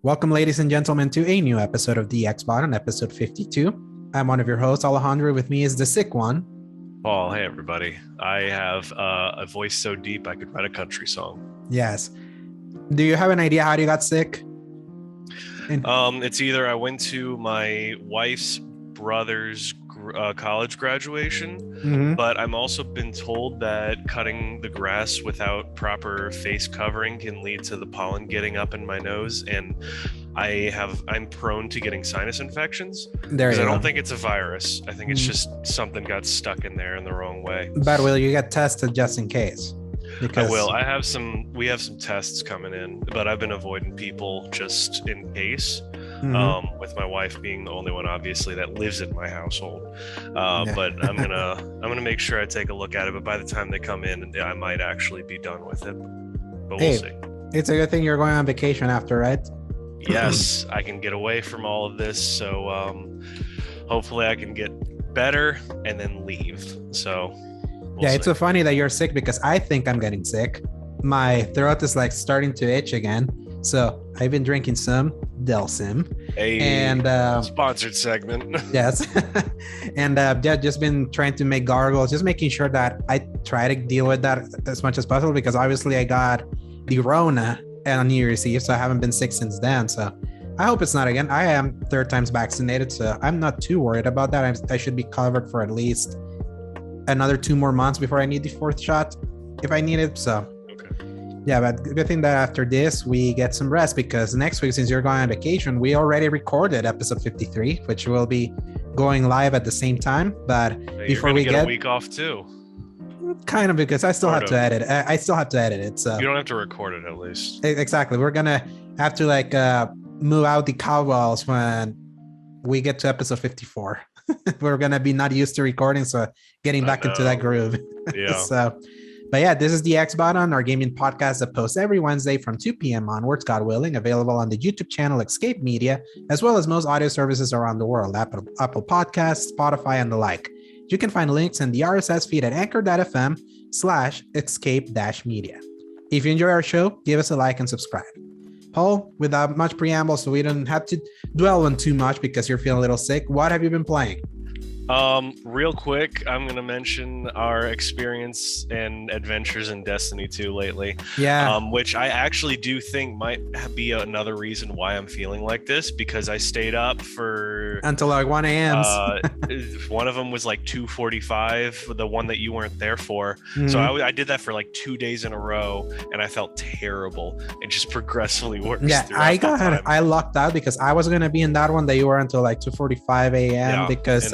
Welcome, ladies and gentlemen, to a new episode of the Xbot on episode 52. I'm one of your hosts, Alejandro. With me is the sick one. Paul, hey everybody. I have a voice so deep I could write a country song. Yes. Do you have an idea how you got sick? It's either I went to my wife's brother's college graduation, but I'm also been told that cutting the grass without proper face covering can lead to the pollen getting up in my nose, and I'm prone to getting sinus infections. Because I don't think it's a virus. I think it's just something got stuck in there in the wrong way. But will you get tested just in case? Because I will. We have some tests coming in, but I've been avoiding people just in case. With my wife being the only one, obviously, that lives in my household. But I'm gonna make sure I take a look at it. But by the time they come in, I might actually be done with it. But we'll see. It's a good thing you're going on vacation after, right? Yes, I can get away from all of this. So hopefully I can get better and then leave. So we'll see. It's so funny that you're sick because I think I'm getting sick. My throat is like starting to itch again. So I've been drinking some Delsim. And sponsored segment. Yes. And just been trying to make gargles, just making sure that I try to deal with that as much as possible, because obviously I got the Rona on New Year's Eve, so I haven't been sick since then. So I hope it's not again. I am 3rd times vaccinated, so I'm not too worried about that. I should be covered for at least another 2 more months before I need the 4th shot, if I need it. So yeah, but good thing that after this we get some rest, because next week, since you're going on vacation, we already recorded episode 53, which will be going live at the same time. But before we get a week off too, kind of, because I still have to edit. I still have to edit it. So you don't have to record it, at least. Exactly. We're gonna have to move out the cowbells when we get to episode 54. We're gonna be not used to recording, so getting back into that groove. Yeah. But yeah, this is the Xbot on, our gaming podcast that posts every Wednesday from 2 p.m. onwards, God willing, available on the YouTube channel Escape Media, as well as most audio services around the world, Apple Podcasts, Spotify, and the like. You can find links in the RSS feed at anchor.fm/escape-media. If you enjoy our show, give us a like and subscribe. Paul, without much preamble, so we don't have to dwell on too much because you're feeling a little sick, what have you been playing? Real quick, I'm going to mention our experience and adventures in Destiny 2 lately. Yeah. Which I actually do think might be another reason why I'm feeling like this, because I stayed up for until like 1 a.m. One of them was like 2:45, the one that you weren't there for. So I did that for like 2 days in a row, and I felt terrible. It just progressively worse. Yeah, I lucked out because I was going to be in that one that you were until like 2:45 a.m. because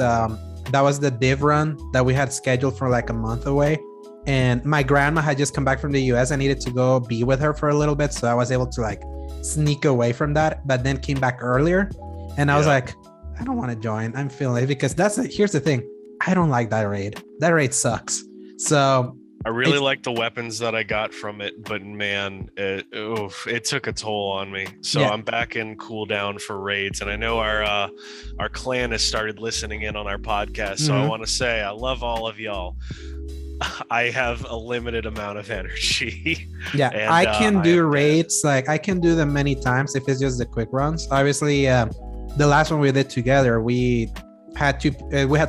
that was the div run that we had scheduled for like a month away, and my grandma had just come back from the US. I needed to go be with her for a little bit, so I was able to like sneak away from that, but then came back earlier, and I was like, I don't want to join. I'm feeling it, because here's the thing, I don't like that raid. That raid sucks. So I really like the weapons that I got from it, but man, it took a toll on me. So I'm back in cooldown for raids, and I know our clan has started listening in on our podcast. So I want to say I love all of y'all. I have a limited amount of energy. Yeah, and I can do raids. Like I can do them many times if it's just the quick runs. Obviously, the last one we did together, we had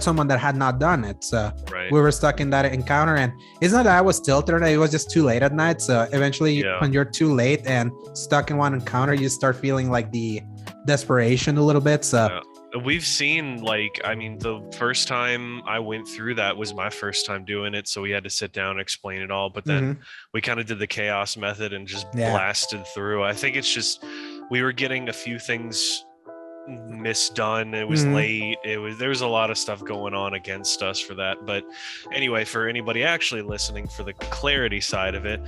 someone that had not done it, so we were stuck in that encounter, and it's not that I was tilted, it was just too late at night. So eventually when you're too late and stuck in one encounter, you start feeling like the desperation a little bit. So we've seen, like, I mean, the first time I went through that was my first time doing it, so we had to sit down and explain it all, but then we kind of did the chaos method and just blasted through. I think it's just we were getting a few things misdone. It was late. There was a lot of stuff going on against us for that. But anyway, for anybody actually listening, for the clarity side of it,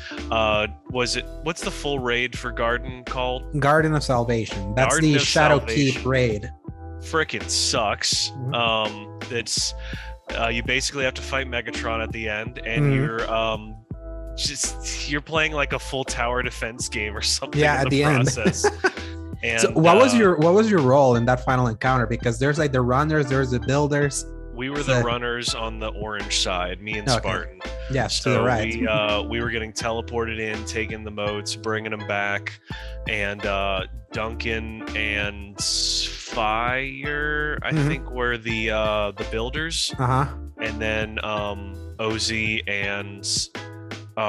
what's the full raid for Garden called? Garden of Salvation. That's Garden the Shadowkeep raid. Frickin' sucks. It's you basically have to fight Megatron at the end, and you're playing like a full tower defense game or something in the process. End. And, so what was your role in that final encounter? Because there's like the runners, there's the builders. We were the runners on the orange side, me and Spartan. Yes, to the So right. we were getting teleported in, taking the motes, bringing them back, and Duncan and Fire, I think, were the builders, and then Ozzy and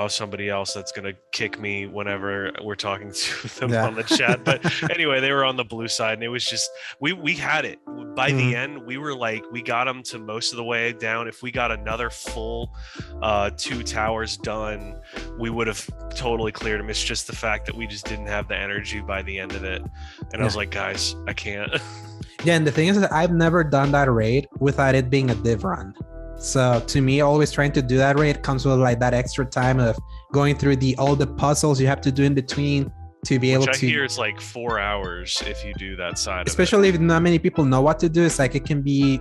somebody else that's gonna kick me whenever we're talking to them on the chat. But anyway, they were on the blue side, and it was just we had it. By the end, we were like, we got them to most of the way down. If we got another full 2 towers done, we would have totally cleared them. It's just the fact that we just didn't have the energy by the end of it. And I was like, guys, I can't. Yeah, and the thing is that I've never done that raid without it being a div run. So to me, always trying to do that raid comes with like that extra time of going through all the puzzles you have to do in between to be able to. I hear it's like 4 hours if you do that side. Especially if not many people know what to do. It's like it can be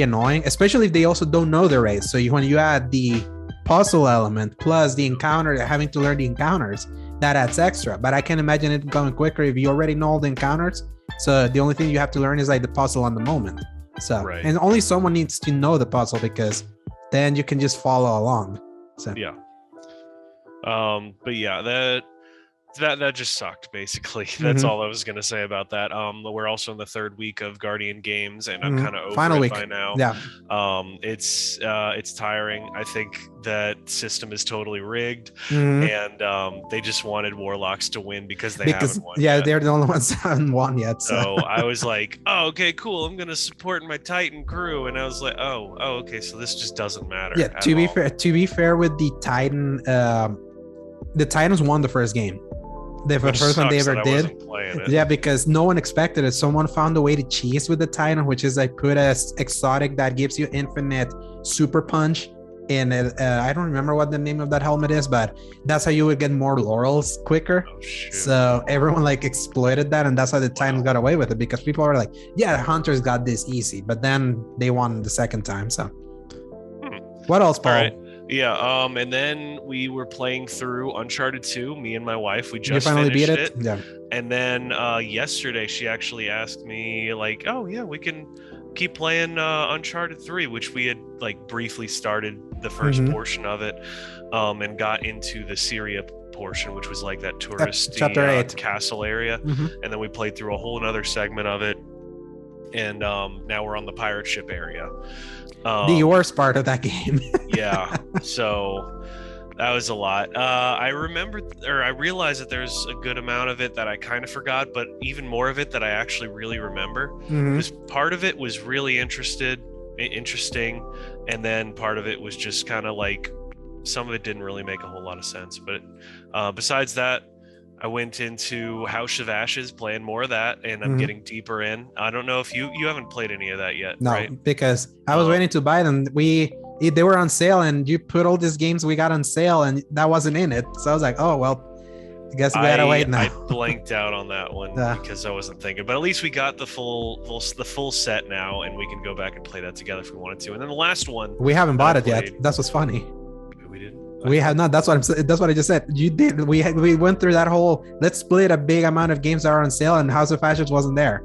annoying, especially if they also don't know the raid. So when you add the puzzle element plus the encounter, having to learn the encounters, that adds extra. But I can imagine it going quicker if you already know all the encounters. So the only thing you have to learn is like the puzzle on the moment. So and only someone needs to know the puzzle, because then you can just follow along. So but yeah, that just sucked, basically. That's all I was gonna say about that. We're also in the 3rd week of Guardian games, and I'm kind of over Final it week by now. It's tiring. I think that system is totally rigged, and they just wanted Warlocks to win because they haven't won yet. They're the only ones that haven't won yet. So I was like, oh, okay, cool, I'm gonna support my Titan crew, and I was like, oh, okay, so this just doesn't matter. Yeah, to be fair with the Titan, the Titans won the first game. The first one they ever did. Yeah, because no one expected it. Someone found a way to cheese with the Titan, which is like put a exotic that gives you infinite super punch. And I don't remember what the name of that helmet is, but that's how you would get more laurels quicker. So everyone like exploited that, and that's how the Titans got away with it, because people are like, yeah, Hunters got this easy, but then they won the second time. So what else, Paul? All right. Yeah, and then we were playing through Uncharted 2, me and my wife. We just finally beat it. Yeah. And then yesterday she actually asked me like, oh yeah, we can keep playing Uncharted 3, which we had like briefly started the first portion of it, and got into the Syria portion, which was like that touristy Chapter 8 castle area. And then we played through a whole another segment of it, and now we're on the pirate ship area. The worst part of that game. Yeah, so that was a lot. I realized that there's a good amount of it that I kind of forgot, but even more of it that I actually really remember. Because part of it was really interesting, and then part of it was just kind of like, some of it didn't really make a whole lot of sense. But besides that, I went into House of Ashes, playing more of that, and I'm getting deeper in. I don't know if you haven't played any of that yet, right? No, because I was waiting to buy them. They were on sale, and you put all these games we got on sale, and that wasn't in it. So I was like, oh, well, I guess we gotta wait now. I blanked out on that one because I wasn't thinking. But at least we got the full set now, and we can go back and play that together if we wanted to. And then the last one, we haven't bought it yet. That's what's funny. We have not. That's what I'm saying. That's what I just said. You did. We went through that whole, let's split a big amount of games that are on sale, and House of Ashes wasn't there.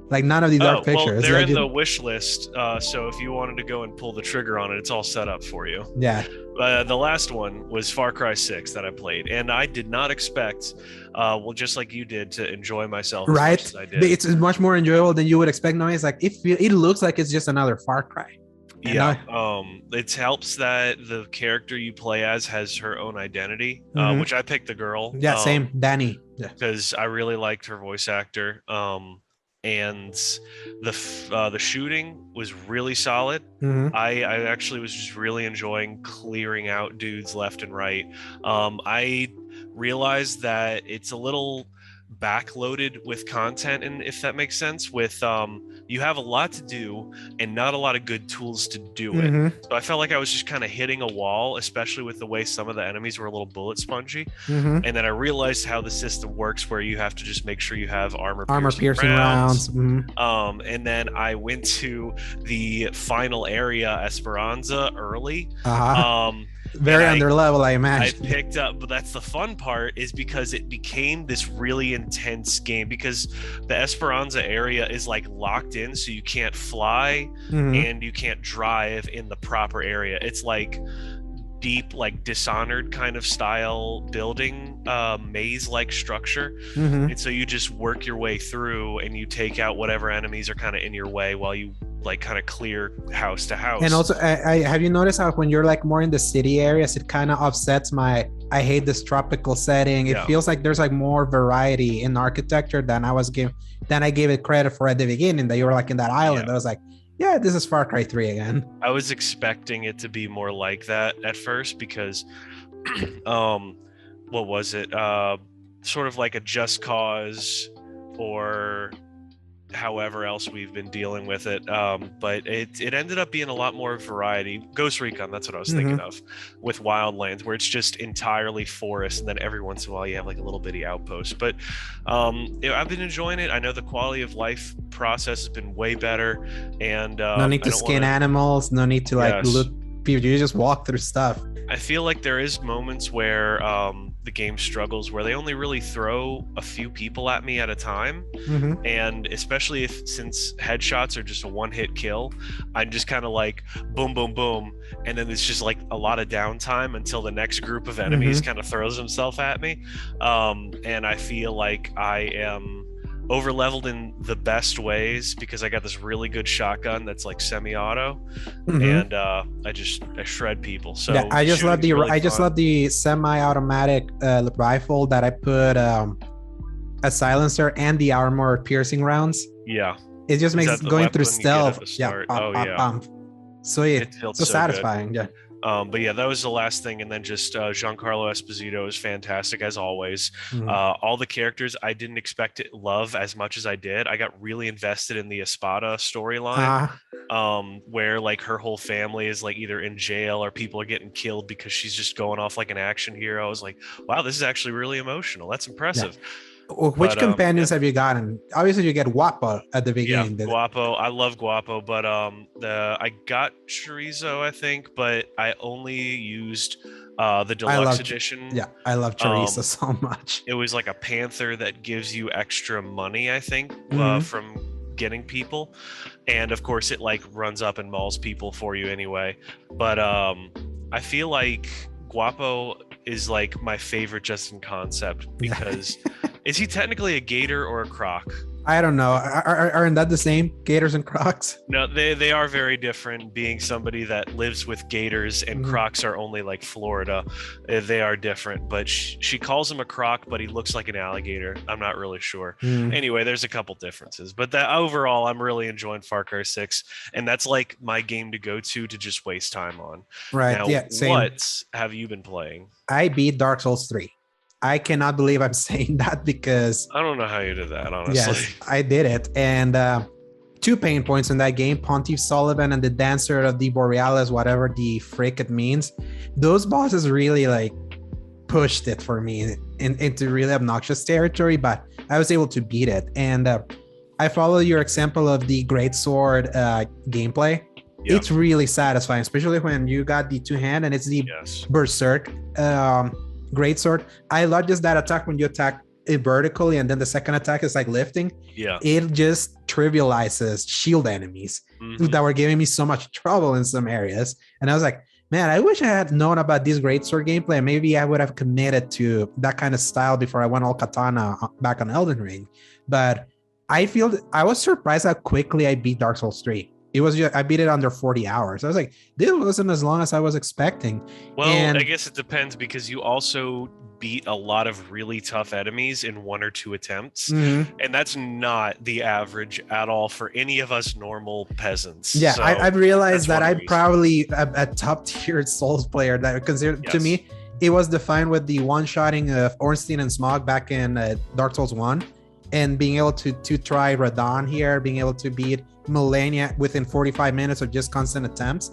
Like none of these Dark Pictures. They're in the wish list. So if you wanted to go and pull the trigger on it, it's all set up for you. Yeah. The last one was Far Cry 6 that I played, and I did not expect, just like you did, to enjoy myself. Right. As much as I did. It's much more enjoyable than you would expect. No, it's like it looks like it's just another Far Cry. Yeah, it helps that the character you play as has her own identity, which I picked the girl. Yeah, same, Danny. Because I really liked her voice actor. And the shooting was really solid. I actually was just really enjoying clearing out dudes left and right. I realized that it's a little backloaded with content, and if that makes sense, with you have a lot to do and not a lot of good tools to do it. So I felt like I was just kind of hitting a wall, especially with the way some of the enemies were a little bullet spongy. And then I realized how the system works, where you have to just make sure you have armor piercing rounds. And then I went to the final area, Esperanza, early. Very under level, I imagine. I picked up, but that's the fun part, is because it became this really intense game, because the Esperanza area is like locked in, so you can't fly and you can't drive in the proper area. It's like deep, like Dishonored kind of style building, maze-like structure, and so you just work your way through and you take out whatever enemies are kind of in your way while you like kind of clear house to house. And also, I have you noticed how when you're like more in the city areas, it kind of offsets my I hate this tropical setting. It feels like there's like more variety in architecture than I gave it credit for at the beginning, that you were like in that island. I was like, yeah, this is Far Cry 3 again. I was expecting it to be more like that at first, because what was it? Sort of like a Just Cause, or however else we've been dealing with it, but it ended up being a lot more variety. Ghost Recon, that's what I was thinking of, with Wildlands, where it's just entirely forest, and then every once in a while you have like a little bitty outpost. But I've been enjoying it. I know the quality of life process has been way better, and no need to skin animals, no need to like loot people, you just walk through stuff. I feel like there is moments where the game struggles, where they only really throw a few people at me at a time, and especially since headshots are just a one-hit kill, I'm just kind of like boom, boom, boom, and then it's just like a lot of downtime until the next group of enemies kind of throws himself at me, and I feel like I am over leveled in the best ways, because I got this really good shotgun that's like semi-auto, and I shred people. So yeah, I just love the semi-automatic rifle that I put a silencer and the armor piercing rounds. Yeah, it just makes going through stealth. Sweet. It feels so satisfying. Good. But yeah, that was the last thing. And then just Giancarlo Esposito is fantastic as always. All the characters I didn't expect to love as much as I did. I got really invested in the Espada storyline, where like her whole family is like either in jail or people are getting killed because she's just going off like an action hero. I was like, wow, this is actually really emotional. That's impressive. Which companions have you gotten? Obviously, you get Guapo at the beginning. Yeah, Guapo. I love Guapo, but I got Chorizo, I think, but I only used the deluxe edition. Yeah, I love Chorizo so much. It was like a panther that gives you extra money, I think, from getting people, and of course, it like runs up and mauls people for you anyway. But I feel like Guapo is like my favorite just in concept, because is he technically a gator or a croc? I don't know. Aren't that the same, gators and crocs? No, they are very different, being somebody that lives with gators, and crocs are only like Florida. They are different, but she calls him a croc, but he looks like an alligator. I'm not really sure. Anyway, there's a couple differences, but that overall, I'm really enjoying Far Cry 6, and that's like my game to go to just waste time on. Right. Now, same. What have you been playing? I beat Dark Souls 3. I cannot believe I'm saying that, because I don't know how you did that, honestly. Yes, I did it. And 2 pain points in that game, Pontiff Sullivan and the Dancer of the Borealis, whatever the frick it means. Those bosses really like pushed it for me into really obnoxious territory, but I was able to beat it. And I follow your example of the Greatsword gameplay. Yeah. It's really satisfying, especially when you got the 2-hand and it's the Berserk Greatsword. I love just that attack when you attack it vertically, and then the second attack is like lifting. Yeah, it just trivializes shield enemies that were giving me so much trouble in some areas. And I was like, man, I wish I had known about this Greatsword gameplay. Maybe I would have committed to that kind of style before I went all katana back on Elden Ring. But I was surprised how quickly I beat Dark Souls 3. I beat it under 40 hours. I was like, this wasn't as long as I was expecting. Well, I guess it depends, because you also beat a lot of really tough enemies in 1 or 2 attempts. And that's not the average at all for any of us normal peasants. Yeah, so I've realized that I'm probably a top tier Souls player that I consider. To me, it was defined with the one-shotting of Ornstein and Smog back in Dark Souls 1. And being able to try Radon here, being able to beat Millennia within 45 minutes of just constant attempts.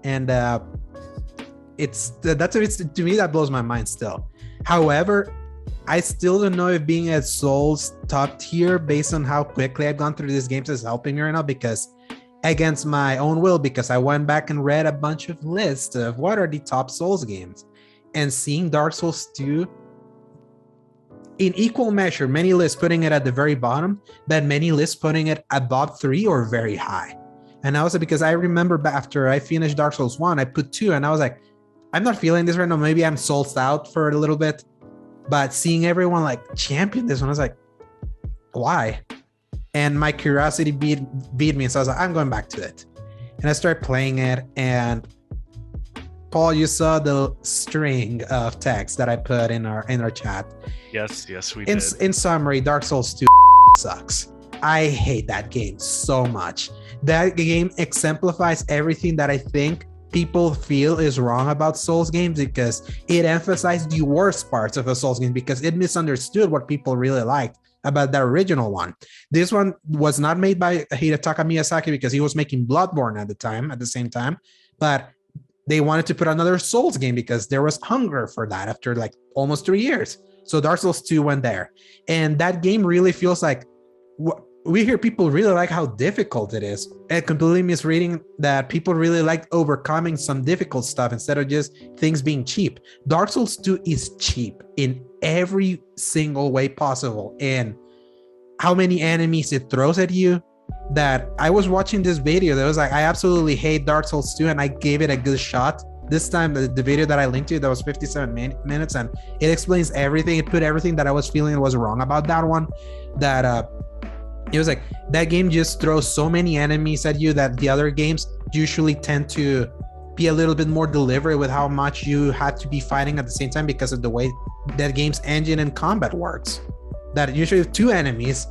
And to me, that blows my mind still. However, I still don't know if being at Souls top tier based on how quickly I've gone through these games is helping me right now, because against my own will, because I went back and read a bunch of lists of what are the top Souls games, and seeing Dark Souls 2 in equal measure, many lists putting it at the very bottom, but many lists putting it above 3 or very high. And I was like, because I remember after I finished Dark Souls 1, I put 2, and I was like, I'm not feeling this right now. Maybe I'm souled out for a little bit. But seeing everyone like champion this one, I was like, why? And my curiosity beat me. So I was like, I'm going back to it. And I started playing it. And Paul, you saw the string of text that I put in our chat. Yes, we did. In summary, Dark Souls 2 sucks. I hate that game so much. That game exemplifies everything that I think people feel is wrong about Souls games, because it emphasized the worst parts of a Souls game, because it misunderstood what people really liked about the original one. This one was not made by Hidetaka Miyazaki because he was making Bloodborne at the same time, but they wanted to put another Souls game because there was hunger for that after like almost 3 years. So Dark Souls 2 went there. And that game really feels like, we hear people really like how difficult it is, and completely misreading that people really like overcoming some difficult stuff instead of just things being cheap. Dark Souls 2 is cheap in every single way possible, and how many enemies it throws at you. That I was watching this video that was like, I absolutely hate Dark Souls 2, and I gave it a good shot. This time, the video that I linked to, that was 57 minutes, and it explains everything. It put everything that I was feeling was wrong about that one. That it was like, that game just throws so many enemies at you that the other games usually tend to be a little bit more deliberate with how much you had to be fighting at the same time, because of the way that game's engine and combat works. That usually 2 enemies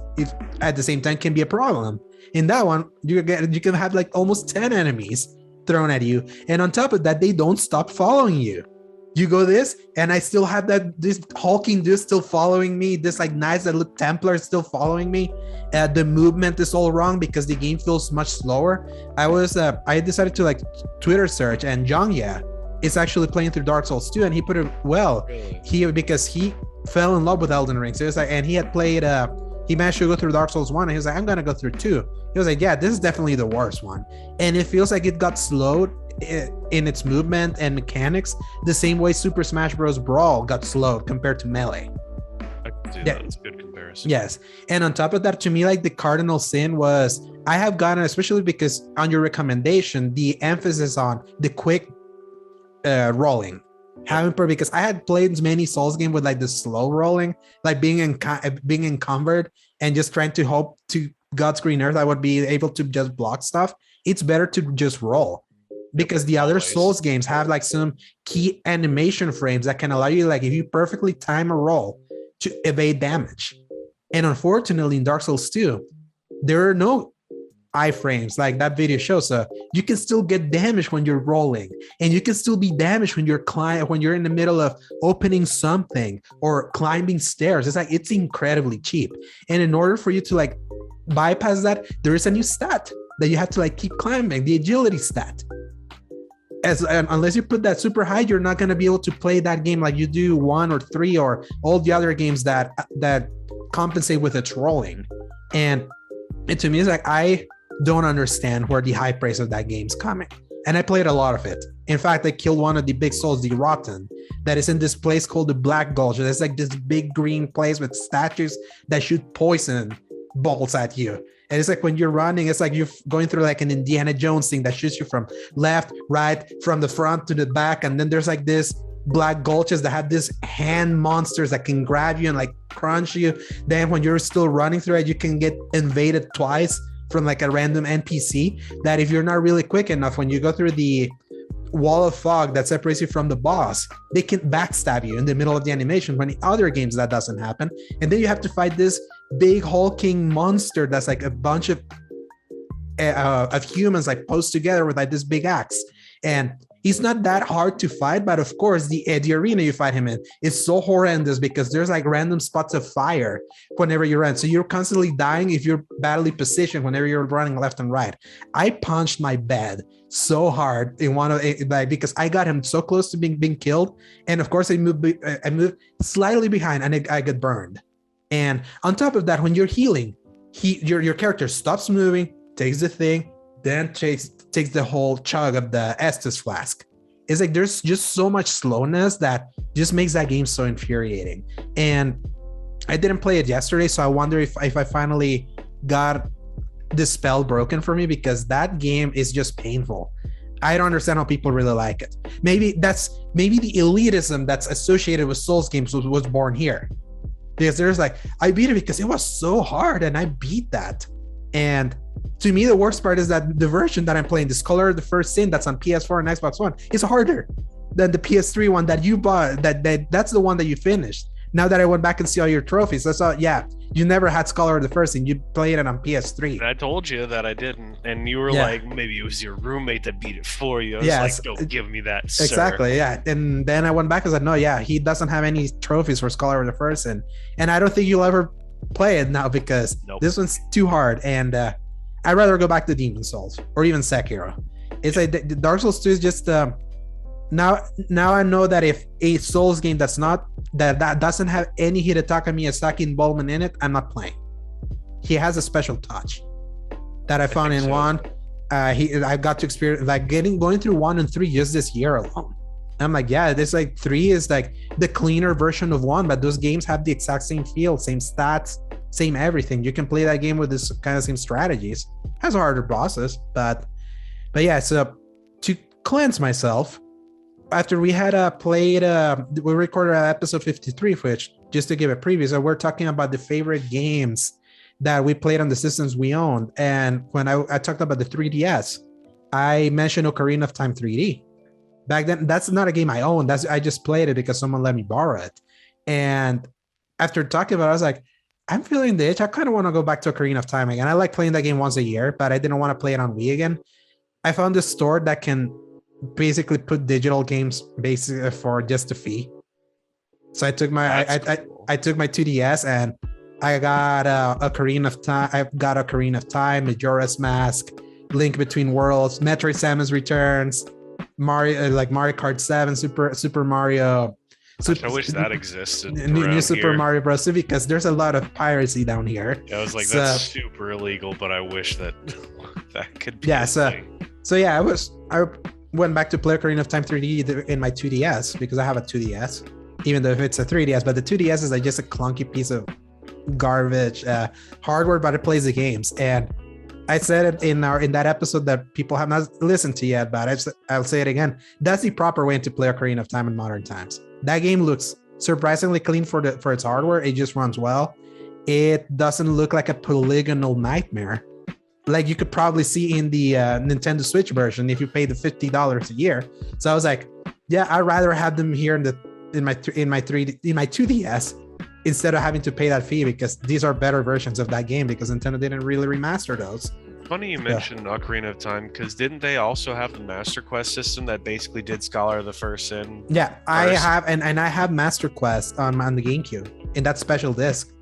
at the same time can be a problem. In that one, you can have like almost 10 enemies thrown at you, and on top of that, they don't stop following you. You go this, and I still have this hulking dude still following me, this like nice little Templar still following me. The movement is all wrong because the game feels much slower. I decided to like Twitter search, and Jongya is actually playing through Dark Souls 2, and he put it well here because he fell in love with Elden Ring. So it was like, and he had played he managed to go through Dark Souls 1, and he was like, I'm gonna go through 2. He was like, yeah, this is definitely the worst one. And it feels like it got slowed in its movement and mechanics the same way Super Smash Bros. Brawl got slowed compared to Melee. I can see that. It's a good comparison. Yes. And on top of that, to me, like the cardinal sin was, I have gotten, especially because on your recommendation, the emphasis on the quick rolling. Because I had played many Souls games with like the slow rolling, like being encumbered and just trying to hope to God's green earth I would be able to just block stuff. It's better to just roll, because the other Souls games have like some key animation frames that can allow you, like if you perfectly time a roll, to evade damage. And unfortunately in Dark Souls 2, there are no iframes like that video shows. So you can still get damaged when you're rolling, and you can still be damaged when you're in the middle of opening something or climbing stairs. It's like, it's incredibly cheap. And in order for you to like bypass that, there is a new stat that you have to like keep climbing, the agility stat. Unless you put that super high, you're not going to be able to play that game like you do 1 or 3 or all the other games that compensate with its rolling. And to me, it's like, I don't understand where the high praise of that game's coming. And I played a lot of it. In fact, I killed one of the big souls, the Rotten, that is in this place called the Black Gulch. There's like this big green place with statues that shoot poison balls at you. And it's like when you're running, it's like you're going through like an Indiana Jones thing that shoots you from left, right, from the front to the back. And then there's like this black gulches that have this hand monsters that can grab you and like crunch you. Then when you're still running through it, you can get invaded twice from like a random NPC that if you're not really quick enough, when you go through the wall of fog that separates you from the boss, they can backstab you in the middle of the animation. When in other games that doesn't happen. And then you have to fight this big hulking monster that's like a bunch of humans like posed together with like this big axe. And he's not that hard to fight, but of course the arena you fight him in is so horrendous because there's like random spots of fire whenever you run. So you're constantly dying if you're badly positioned whenever you're running left and right. I punched my bed so hard in one of like because I got him so close to being killed, and of course I moved slightly behind and I got burned. And on top of that, when you're healing, your character stops moving, takes the thing, then takes the whole chug of the Estus flask. It's like there's just so much slowness that just makes that game so infuriating. And I didn't play it yesterday, so I wonder if I finally got the spell broken for me, because that game is just painful. I don't understand how people really like it. Maybe the elitism that's associated with Souls games was born here. Because there's like, I beat it because it was so hard and I beat that. And to me, the worst part is that the version that I'm playing, this Color of the First Sin that's on PS4 and Xbox One, is harder than the PS3 one that you bought. That's the one that you finished. Now that I went back and see all your trophies, I saw, yeah, you never had Scholar of the First Sin. You played it on PS3. I told you that I didn't. And you were like, maybe it was your roommate that beat it for you. I was like, don't give me that, sir. Exactly, yeah. And then I went back and said, no, yeah, he doesn't have any trophies for Scholar of the First Sin. And I don't think you'll ever play it now because this one's too hard. And I'd rather go back to Demon Souls or even Sekiro. It's like the Dark Souls 2 is just... Now I know that if a Souls game that doesn't have any Hidetaka Miyazaki involvement in it, I'm not playing. He has a special touch that I found in 1. I got to experience like going through 1 and 3 just this year alone. I'm like, yeah, this like 3 is like the cleaner version of 1, but those games have the exact same feel, same stats, same everything. You can play that game with this kind of same strategies. Has a harder bosses, but yeah. So to cleanse myself, after we had we recorded episode 53, which, just to give a preview, so we're talking about the favorite games that we played on the systems we owned. And when I talked about the 3DS, I mentioned Ocarina of Time 3D. Back then, that's not a game I owned. I just played it because someone let me borrow it. And after talking about it, I was like, I'm feeling the itch. I kind of want to go back to Ocarina of Time again. I like playing that game once a year, but I didn't want to play it on Wii again. I found a store that can basically put digital games basically for just a fee. So I took my I took my 2DS and I got Ocarina of Time. I've got Ocarina of Time, Majora's Mask, Link Between Worlds, Metroid: Samus Returns, Mario Mario Kart 7, Super Mario. I wish that existed. New Super Mario Bros. Because there's a lot of piracy down here. Yeah, I was like, that's super illegal, but I wish that that could be. Yeah, so yeah, I went back to play Ocarina of Time 3D in my 2DS because I have a 2DS, even though if it's a 3DS, but the 2DS is like just a clunky piece of garbage hardware, but it plays the games. And I said it in that episode that people have not listened to yet, but I'll say it again. That's the proper way to play Ocarina of Time in modern times. That game looks surprisingly clean for its hardware. It just runs well. It doesn't look like a polygonal nightmare like you could probably see in the Nintendo Switch version if you pay the $50 a year. So I was like, yeah, I'd rather have them here in my 2DS instead of having to pay that fee, because these are better versions of that game because Nintendo didn't really remaster those. Funny you mentioned Ocarina of Time, because didn't they also have the Master Quest system that basically did Scholar of the First Sin? Yeah, I have, and I have Master Quest on the GameCube in that special disc.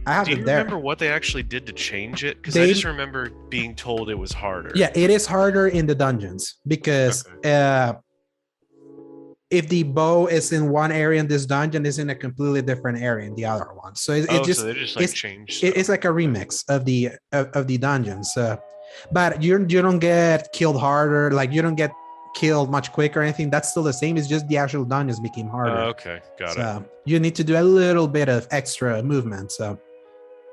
I have it there. Do you remember what they actually did to change it? Because I just remember being told it was harder. Yeah, it is harder in the dungeons because if the bow is in one area in this dungeon, it's in a completely different area in the other one. So so they just like changed. It's like a remix of the dungeons. But you don't get killed harder. Like you don't get killed much quicker or anything. That's still the same. It's just the actual dungeons became harder. Okay, got it. You need to do a little bit of extra movement. So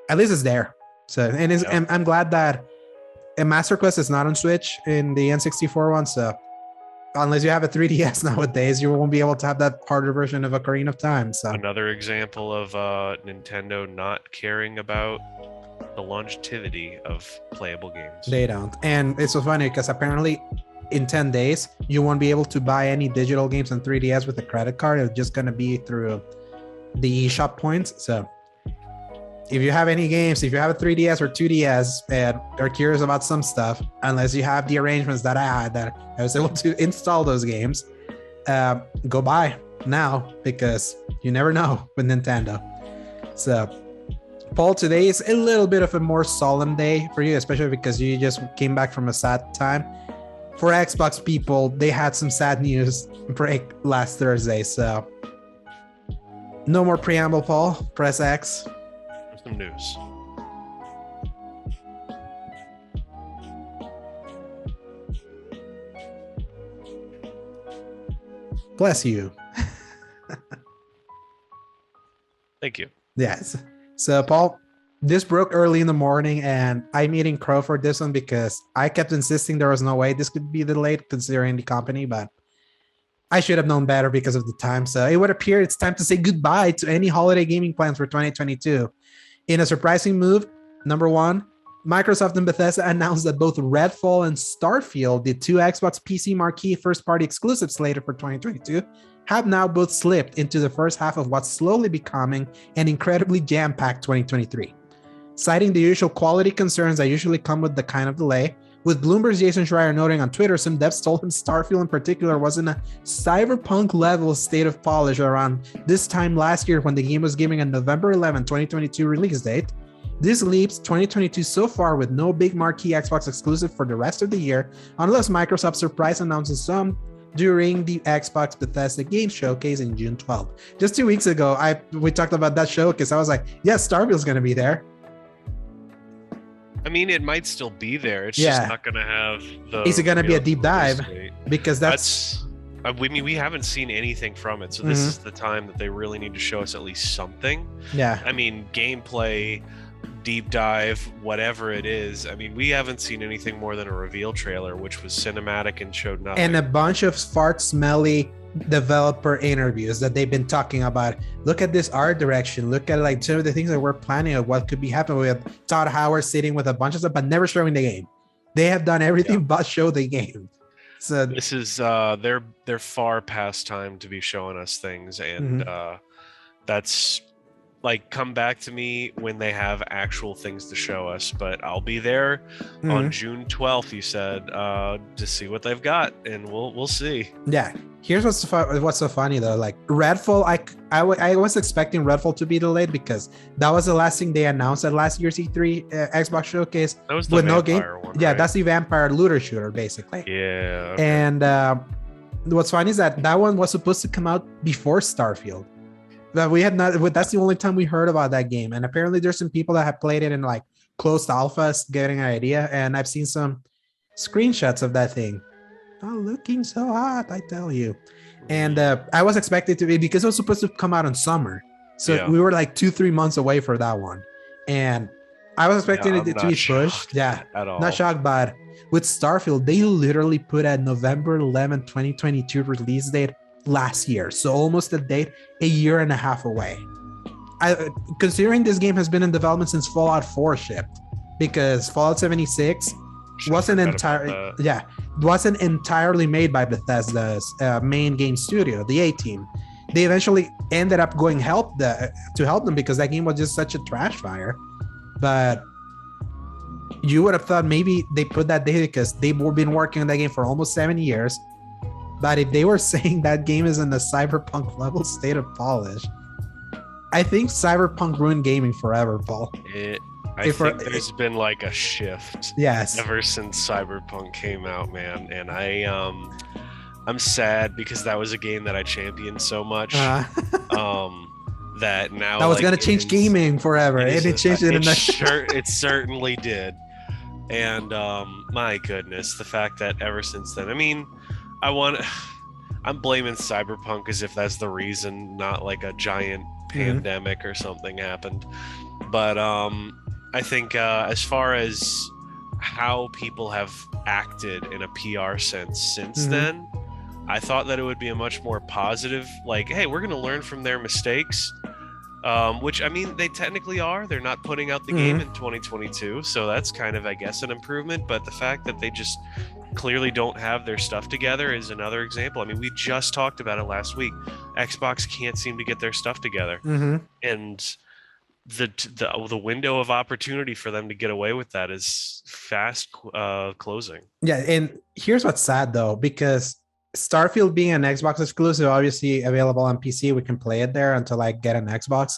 at least it's there. So and I'm glad that a Master Quest is not on Switch in the N64 one. So unless you have a 3DS nowadays, you won't be able to have that harder version of Ocarina of Time. So another example of Nintendo not caring about the longevity of playable games. They don't. And it's so funny because apparently in 10 days, you won't be able to buy any digital games on 3DS with a credit card. It's just going to be through the eShop points. So if you have any games, if you have a 3DS or 2DS and are curious about some stuff, unless you have the arrangements that I had, that I was able to install those games, go buy now, because you never know with Nintendo. So Paul, today is a little bit of a more solemn day for you, especially because you just came back from a sad time. For Xbox people, they had some sad news break last Thursday. So no more preamble, Paul. Press X. Some news. Bless you. Thank you. Yes. So, Paul, this broke early in the morning, and I'm eating crow for this one because I kept insisting there was no way this could be delayed considering the company, but I should have known better because of the time. So it would appear it's time to say goodbye to any holiday gaming plans for 2022. In a surprising move, number one, Microsoft and Bethesda announced that both Redfall and Starfield, the two Xbox PC marquee first-party exclusives slated for 2022, have now both slipped into the first half of what's slowly becoming an incredibly jam-packed 2023. Citing the usual quality concerns that usually come with the kind of delay, with Bloomberg's Jason Schreier noting on Twitter, some devs told him Starfield in particular was in a cyberpunk level state of polish around this time last year when the game was giving a November 11, 2022 release date. This leaves 2022 so far with no big marquee Xbox exclusive for the rest of the year, unless Microsoft surprise announces some during the Xbox Bethesda Games Showcase in June 12th. Just 2 weeks ago, we talked about that showcase. I was like, yes, Starfield's going to be there. I mean, it might still be there. It's just not going to have the... Is it going to be a deep dive? Because that's... I mean, we haven't seen anything from it, so this is the time that they really need to show us at least something. Yeah. I mean, gameplay, deep dive, whatever it is. I mean, we haven't seen anything more than a reveal trailer, which was cinematic and showed nothing. And a bunch of fart smelly developer interviews that they've been talking about. Look at this art direction. Look at like some of the things that we're planning of what could be happening with Todd Howard sitting with a bunch of stuff, but never showing the game. They have done everything but show the game. So this is they're far past time to be showing us things, and that's like, come back to me when they have actual things to show us. But I'll be there on June 12th, you said, to see what they've got, and we'll see. Yeah. Here's what's so funny though. Like Redfall, I was expecting Redfall to be delayed because that was the last thing they announced at last year's E3 Xbox Showcase. That was the vampire one, Yeah, right? That's the vampire looter shooter, basically. Yeah. Okay. And what's funny is that one was supposed to come out before Starfield. But we had not. That's the only time we heard about that game. And apparently, there's some people that have played it in like closed alphas, getting an idea. And I've seen some screenshots of that thing. Oh, looking so hot, I tell you. And I was expected to be, because it was supposed to come out in summer. So we were like 2-3 months away for that one. And I was expecting it to be pushed. Yeah, at all. Not shocked, but with Starfield, they literally put a November 11, 2022 release date last year. So almost a date a year and a half away. Considering this game has been in development since Fallout 4 shipped, because Fallout 76 wasn't entirely made by Bethesda's main game studio, the A-Team. They eventually ended up going to help them because that game was just such a trash fire. But you would have thought maybe they put that date because they've been working on that game for almost 7 years. But if they were saying that game is in the cyberpunk level state of polish, I think cyberpunk ruined gaming forever, Paul. I think there's been like a shift. Yes. Ever since Cyberpunk came out, man. And I'm sad because that was a game that I championed so much. That now that was gonna change gaming forever. And it changed it in it certainly did. And my goodness, the fact that ever since then, I mean, I'm blaming Cyberpunk as if that's the reason, not like a giant pandemic or something happened. But I think as far as how people have acted in a PR sense since then, I thought that it would be a much more positive, like, hey, we're going to learn from their mistakes, which, I mean, they technically are. They're not putting out the game in 2022, so that's kind of, I guess, an improvement. But the fact that they just clearly don't have their stuff together is another example. I mean, we just talked about it last week. Xbox can't seem to get their stuff together. And the window of opportunity for them to get away with that is fast closing. Yeah, and here's what's sad though, because Starfield being an Xbox exclusive, obviously available on PC, we can play it there until I get an Xbox.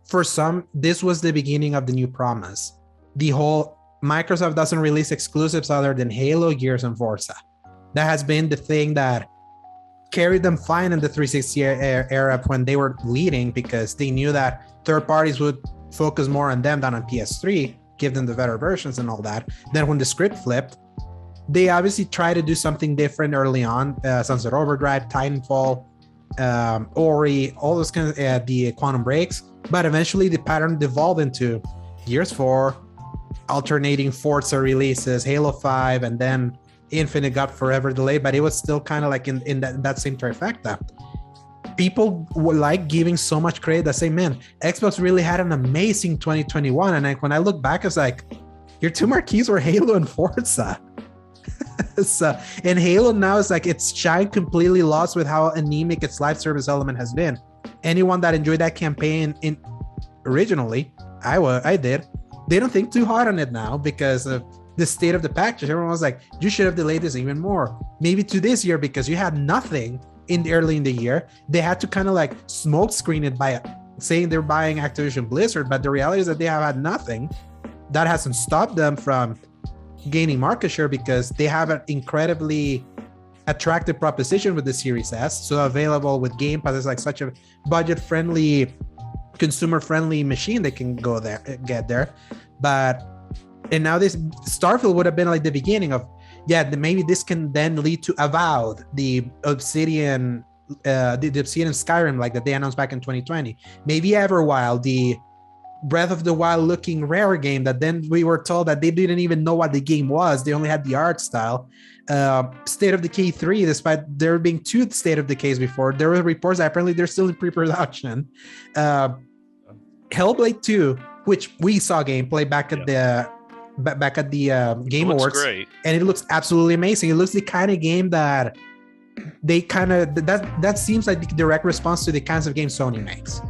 For some, this was the beginning of the new promise. The whole Microsoft doesn't release exclusives other than Halo, Gears, and Forza. That has been the thing that carried them fine in the 360 era when they were leading, because they knew that third parties would focus more on them than on PS3, give them the better versions and all that. Then when the script flipped, they obviously try to do something different early on. Sunset Overdrive, Titanfall, Ori, all those kinds of the Quantum Breaks. But eventually the pattern devolved into Gears 4, alternating Forza releases, Halo 5, and then Infinite got forever delayed, but it was still kind of like in that same trifecta. People were like giving so much credit that say, man, Xbox really had an amazing 2021. And like when I look back, it's like your two marquees were Halo and Forza. So, and Halo now is like its shine completely lost with how anemic its live service element has been. Anyone that enjoyed that campaign originally, I did. They don't think too hard on it now because of the state of the package. Everyone was like, you should have delayed this even more, maybe to this year, because you had nothing early in the year. They had to kind of like smoke screen it by saying they're buying Activision Blizzard, but the reality is that they have had nothing. That hasn't stopped them from gaining market share because they have an incredibly attractive proposition with the Series S. So available with Game Pass, it's like such a budget-friendly, consumer-friendly machine they can go there, get there. And now this Starfield would have been like the beginning of, maybe this can then lead to Avowed, the Obsidian Skyrim, like that they announced back in 2020. Maybe Everwild, the Breath of the Wild looking Rare game that then we were told that they didn't even know what the game was. They only had the art style. State of Decay 3, despite there being 2 State of Decays before, there were reports that apparently they're still in pre-production. Hellblade 2, which we saw gameplay back at the Game Awards, great. And it looks absolutely amazing. It looks the kind of game that they kind of that seems like the direct response to the kinds of games Sony makes,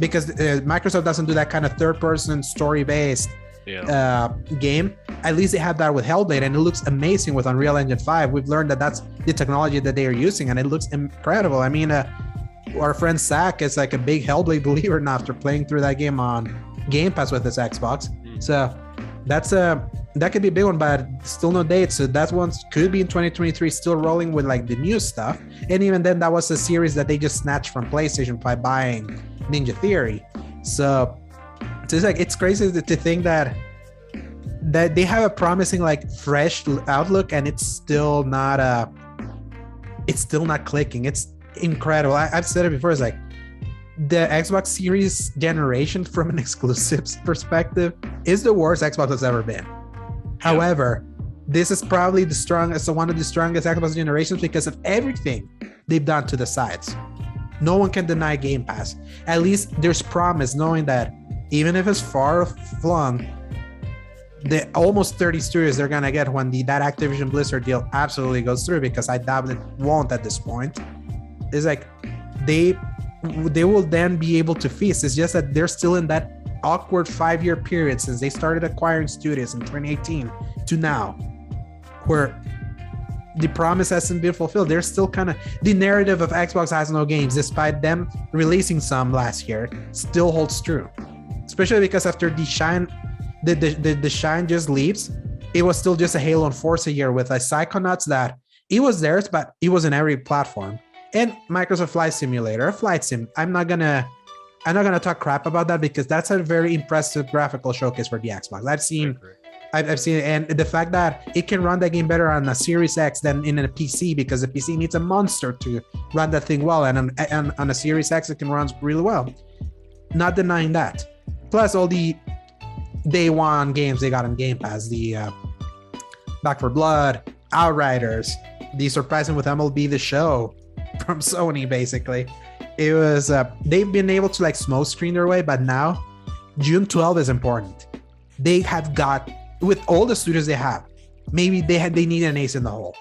because Microsoft doesn't do that kind of third-person story-based game. At least they have that with Hellblade, and it looks amazing with Unreal Engine 5. We've learned that that's the technology that they are using, and it looks incredible. I mean, our friend Zach is like a big Hellblade believer now after playing through that game on Game Pass with his Xbox. So that could be a big one, but still no date. So that one could be in 2023, still rolling with like the new stuff. And even then, that was a series that they just snatched from PlayStation by buying Ninja Theory. So it's like, it's crazy to think that they have a promising like fresh outlook, and it's still not clicking. It's incredible. I've said it before. It's like the Xbox Series generation from an exclusives perspective is the worst Xbox has ever been. However, this is probably the strongest, one of the strongest Xbox generations because of everything they've done to the sides. No one can deny Game Pass. At least there's promise, knowing that even if it's far flung, the almost 30 studios they're gonna get when that Activision Blizzard deal absolutely goes through, because I doubt it won't at this point. It's like they will then be able to feast. It's just that they're still in that awkward 5-year period since they started acquiring studios in 2018 to now, where the promise hasn't been fulfilled. They're still kind of, the narrative of Xbox has no games, despite them releasing some last year, still holds true. Especially because after the shine just leaves, it was still just a Halo and Forza year with a Psychonauts that it was theirs, but it was in every platform. And Microsoft Flight Simulator, a flight sim. I'm not gonna talk crap about that because that's a very impressive graphical showcase for the Xbox. I've seen it, and the fact that it can run that game better on a Series X than in a PC, because the PC needs a monster to run that thing well, and on a Series X it can run really well. Not denying that. Plus all the day one games they got on Game Pass, the Back 4 Blood, Outriders, the surprising with MLB The Show from Sony. Basically, it was they've been able to like smoke screen their way, but now June 12th is important. They have got, with all the studios they have, maybe they need an ace in the hole.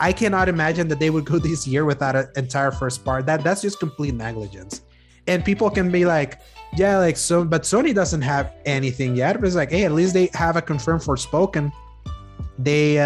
I cannot imagine that they would go this year without an entire first part. That's just complete negligence. And people can be like, yeah, like so, but Sony doesn't have anything yet. But it's like, hey, at least they have a confirmed Forspoken. They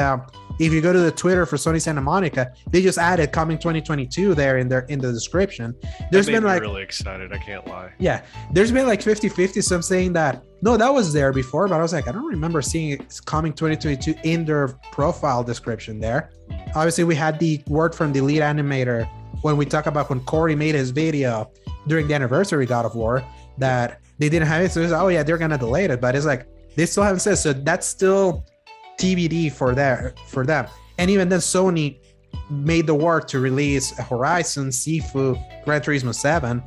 if you go to the Twitter for Sony Santa Monica, they just added coming 2022 there in the description. There's been like really excited, I can't lie. Yeah, there's been like 50-50, some saying that no, that was there before, but I was like, I don't remember seeing it coming 2022 in their profile description there. Obviously, we had the word from the lead animator when we talk about when Corey made his video during the anniversary God of War that they didn't have it. So it's, oh yeah, they're gonna delay it, but it's like they still haven't said. So that's still TBD for them. And even then, Sony made the work to release Horizon, Sifu, Gran Turismo 7.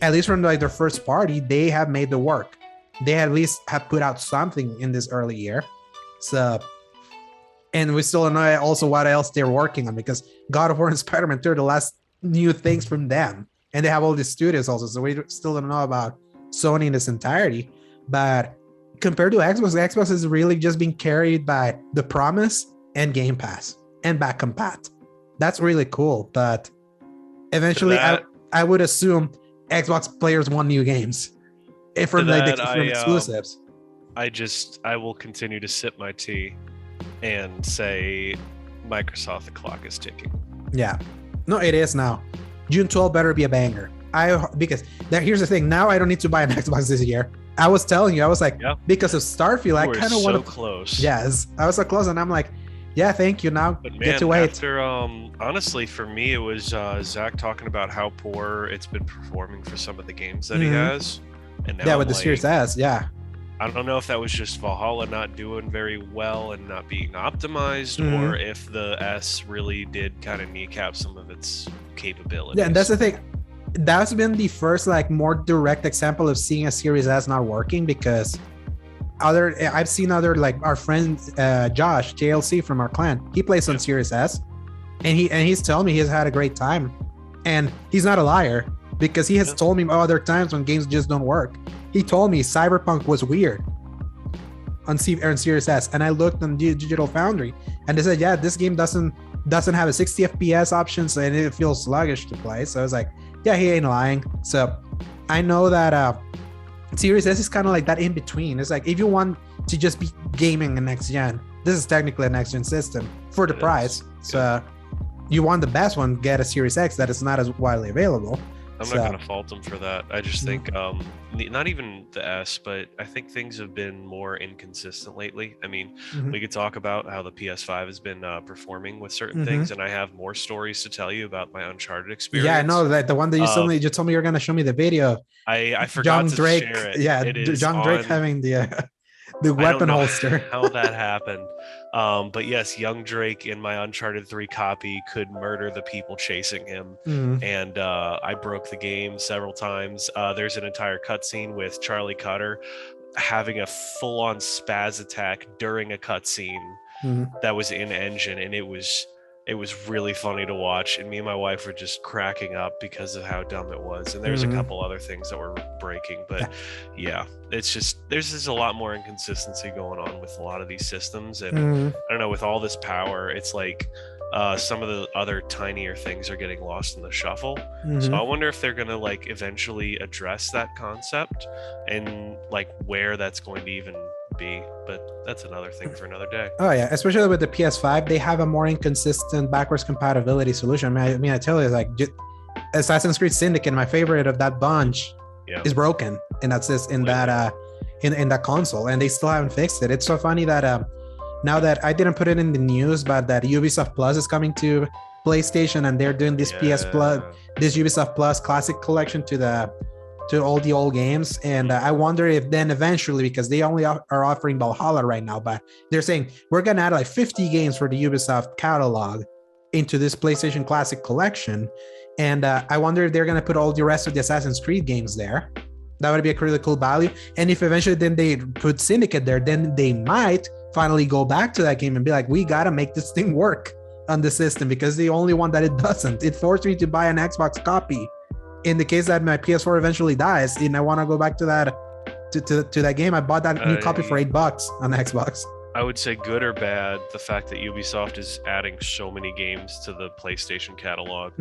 At least from like their first party, they have made the work. They at least have put out something in this early year. So, and we still don't know also what else they're working on, because God of War and Spider-Man 2 are the last new things from them. And they have all these studios also. So we still don't know about Sony in its entirety. But compared to Xbox is really just being carried by the promise and Game Pass and back compat. That's really cool. But eventually I would assume Xbox players want new games. If from exclusives. I will continue to sip my tea and say Microsoft, the clock is ticking. Yeah. No, it is now. June 12th better be a banger. Here's the thing. Now I don't need to buy an Xbox this year. I was telling you, I was like, because of Starfield, I kind of want to. Close. Yes, I was so close, and I'm like, yeah, thank you. Now but man, get to wait. After, honestly, for me, it was Zach talking about how poor it's been performing for some of the games that he has. And now with the Series S, yeah. I don't know if that was just Valhalla not doing very well and not being optimized, or if the S really did kind of kneecap some of its capabilities. Yeah, and that's the thing. That's been the first like more direct example of seeing a Series S not working, because I've seen other like our friend Josh JLC from our clan. He plays on Series S, and he's telling me he's had a great time, and he's not a liar, because he has told me other times when games just don't work. He told me Cyberpunk was weird on Series S, and I looked on Digital Foundry, and they said, yeah, this game doesn't have a 60 FPS option, so it feels sluggish to play. So I was like, yeah, he ain't lying. So I know that Series S is kind of like that in between. It's like, if you want to just be gaming a next gen, this is technically a next gen system for the price. So you want the best one, get a Series X that is not as widely available. I'm not going to fault them for that. I just think, not even the S, but I think things have been more inconsistent lately. I mean, we could talk about how the PS5 has been performing with certain things, and I have more stories to tell you about my Uncharted experience. Yeah, I know that the one that you told me you're going to show me the video. I forgot to share it. Yeah, John Drake having the weapon holster. How that happened. But yes, young Drake in my Uncharted 3 copy could murder the people chasing him. And I broke the game several times. There's an entire cutscene with Charlie Cutter having a full-on spaz attack during a cutscene that was in engine, and it was really funny to watch, and me and my wife were just cracking up because of how dumb it was. And there's a couple other things that were breaking, but it's just there's just a lot more inconsistency going on with a lot of these systems. And I don't know, with all this power, it's like some of the other tinier things are getting lost in the shuffle. So I wonder if they're gonna like eventually address that concept and like where that's going to even be, but that's another thing for another day. Oh yeah, especially with the PS5, they have a more inconsistent backwards compatibility solution. I mean, I tell you, like Assassin's Creed Syndicate, my favorite of that bunch, is broken, and that's just in that console, and they still haven't fixed it. It's so funny that now that I didn't put it in the news, but that Ubisoft Plus is coming to PlayStation, and they're doing this PS Plus, this Ubisoft Plus Classic Collection to all the old games. And I wonder if then eventually, because they only are offering Valhalla right now, but they're saying we're gonna add like 50 games for the Ubisoft catalog into this PlayStation Classic Collection. And I wonder if they're gonna put all the rest of the Assassin's Creed games there. That would be a really cool value. And if eventually then they put Syndicate there, then they might finally go back to that game and be like, we gotta make this thing work on the system, because the only one that it doesn't. It forced me to buy an Xbox copy in the case that my PS4 eventually dies, and I want to go back to that to that game. I bought that new copy for $8 on Xbox. I would say, good or bad, the fact that Ubisoft is adding so many games to the PlayStation catalog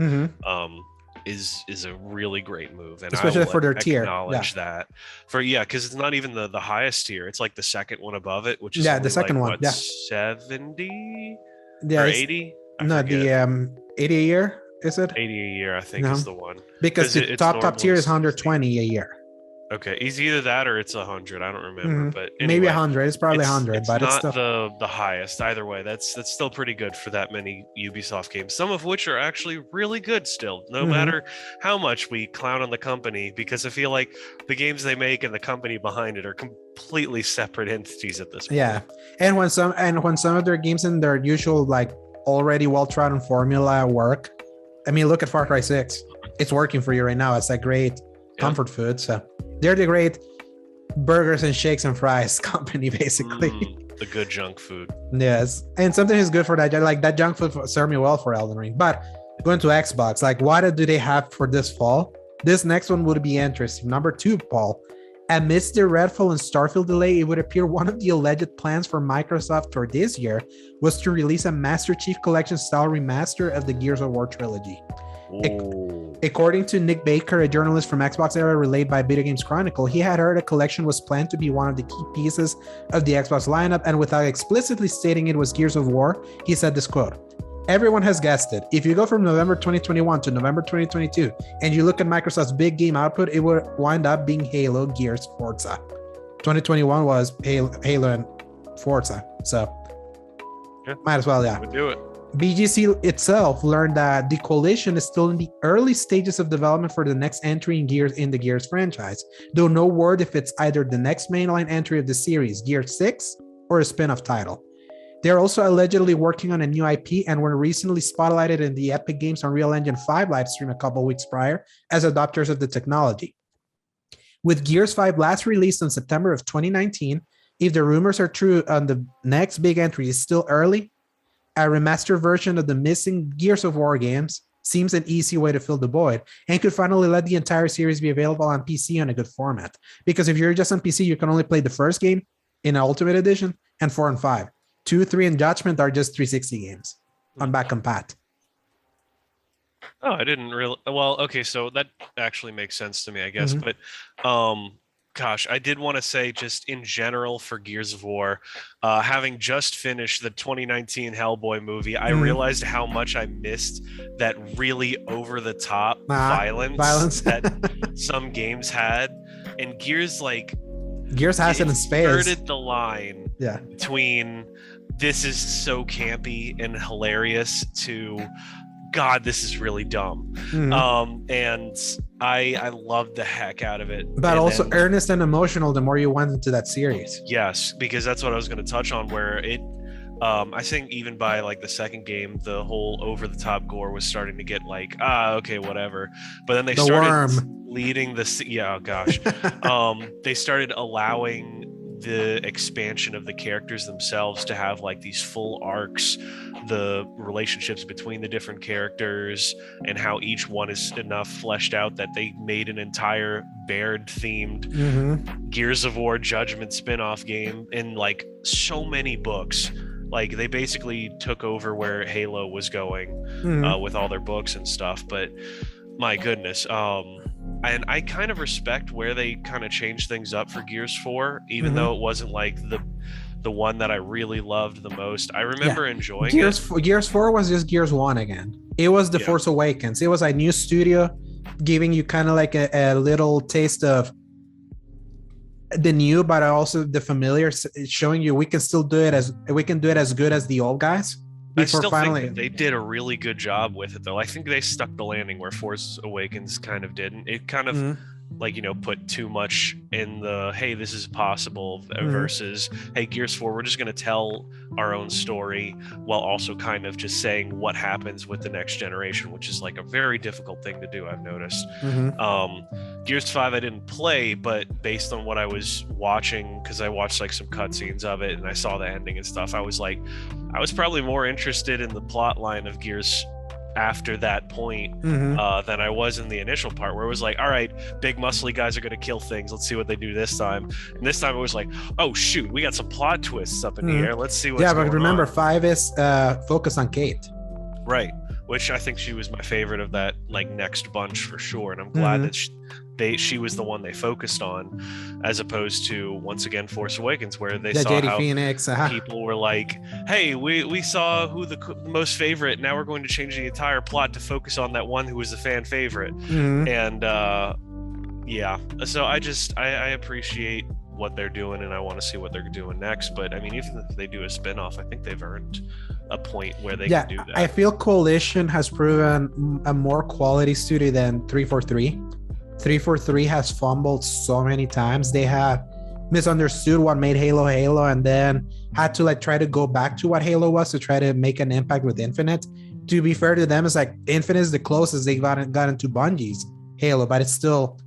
is a really great move, and especially for their tier. Acknowledge that because it's not even the highest tier; it's like the second one above it, which is the second one. 70 or 80. No, the 80 a year. Is it 80 a year? I think is the one, because the top tier is 120 a year. Okay, it's either that or it's 100. I don't remember, but maybe anyway, 100. It's probably 100, but it's not still the highest. Either way, that's still pretty good for that many Ubisoft games. Some of which are actually really good still, no matter how much we clown on the company, because I feel like the games they make and the company behind it are completely separate entities at this point. Yeah, and when some of their games in their usual like already well-trodden formula work, I mean, look at Far Cry 6. It's working for you right now. It's a great comfort food. So they're the great burgers and shakes and fries company, basically. The good junk food. Yes, and something is good for that. Like that junk food served me well for Elden Ring. But going to Xbox, like what do they have for this fall? This next one would be interesting. Number 2, Paul. Amidst the Redfall and Starfield delay, it would appear one of the alleged plans for Microsoft for this year was to release a Master Chief Collection style remaster of the Gears of War trilogy. According to Nick Baker, a journalist from Xbox Era relayed by Video Games Chronicle, he had heard a collection was planned to be one of the key pieces of the Xbox lineup, and without explicitly stating it was Gears of War, he said this quote: "Everyone has guessed it. If you go from November 2021 to November 2022 and you look at Microsoft's big game output, it would wind up being Halo, Gears, Forza. 2021 was Halo and Forza, so might as well, yeah. Would do it." BGC itself learned that the coalition is still in the early stages of development for the next entry in the Gears franchise, though no word if it's either the next mainline entry of the series, Gears 6, or a spin-off title. They're also allegedly working on a new IP and were recently spotlighted in the Epic Games Unreal Engine 5 live stream a couple weeks prior as adopters of the technology. With Gears 5 last released in September of 2019, if the rumors are true on the next big entry is still early, a remastered version of the missing Gears of War games seems an easy way to fill the void and could finally let the entire series be available on PC on a good format. Because if you're just on PC, you can only play the first game in Ultimate Edition and 4 and 5. 2, 3, and Judgment are just 360 games on back compat. Oh, I didn't really. Well, okay, so that actually makes sense to me, I guess. But, gosh, I did want to say, just in general for Gears of War, having just finished the 2019 Hellboy movie, I realized how much I missed that really over-the-top violence that some games had, and Gears has it in spades. Inverted the line between this is so campy and hilarious to God, this is really dumb. And I loved the heck out of it. But and also earnest and emotional the more you went into that series. Yes, because that's what I was going to touch on, where it I think even by like the second game, the whole over-the-top gore was starting to get like, okay, whatever. But then they started leading they started allowing the expansion of the characters themselves to have like these full arcs, the relationships between the different characters, and how each one is enough fleshed out that they made an entire Baird themed Gears of War Judgment spin-off game in like so many books. Like they basically took over where Halo was going with all their books and stuff. But my goodness, and I kind of respect where they kind of changed things up for Gears 4, even though it wasn't like the one that I really loved the most. I remember enjoying it. Gears 4 was just Gears 1 again. It was The Force Awakens. It was a new studio giving you kind of like a little taste of the new, but also the familiar, showing you we can do it as good as the old guys. I still think they did a really good job with it, though. I think they stuck the landing where Force Awakens kind of didn't. It kind of put too much in the, hey, this is possible versus, hey, Gears 4, we're just going to tell our own story while also kind of just saying what happens with the next generation, which is like a very difficult thing to do, I've noticed. Gears 5 I didn't play, but based on what I was watching, because I watched like some cutscenes of it and I saw the ending and stuff, I was probably more interested in the plot line of Gears after that point than I was in the initial part, where it was like, all right, big muscly guys are going to kill things, let's see what they do this time. And this time it was like, oh shoot, we got some plot twists up in the air, let's see what's going on. But remember, 5 is focused on Kate, right? Which I think she was my favorite of that like next bunch for sure, and I'm glad that she was the one they focused on, as opposed to once again Force Awakens, where they saw how Phoenix, people were like, hey, we saw who the most favorite, now we're going to change the entire plot to focus on that one who was the fan favorite. And Yeah. So I appreciate what they're doing, and I want to see what they're doing next. But I mean, even if they do a spin-off, I think they've earned a point where they can do that. I feel Coalition has proven a more quality studio than 343. 343 has fumbled so many times. They have misunderstood what made Halo Halo, and then had to like try to go back to what Halo was to try to make an impact with Infinite. To be fair to them, it's like Infinite is the closest they've gotten to Bungie's Halo, but it's still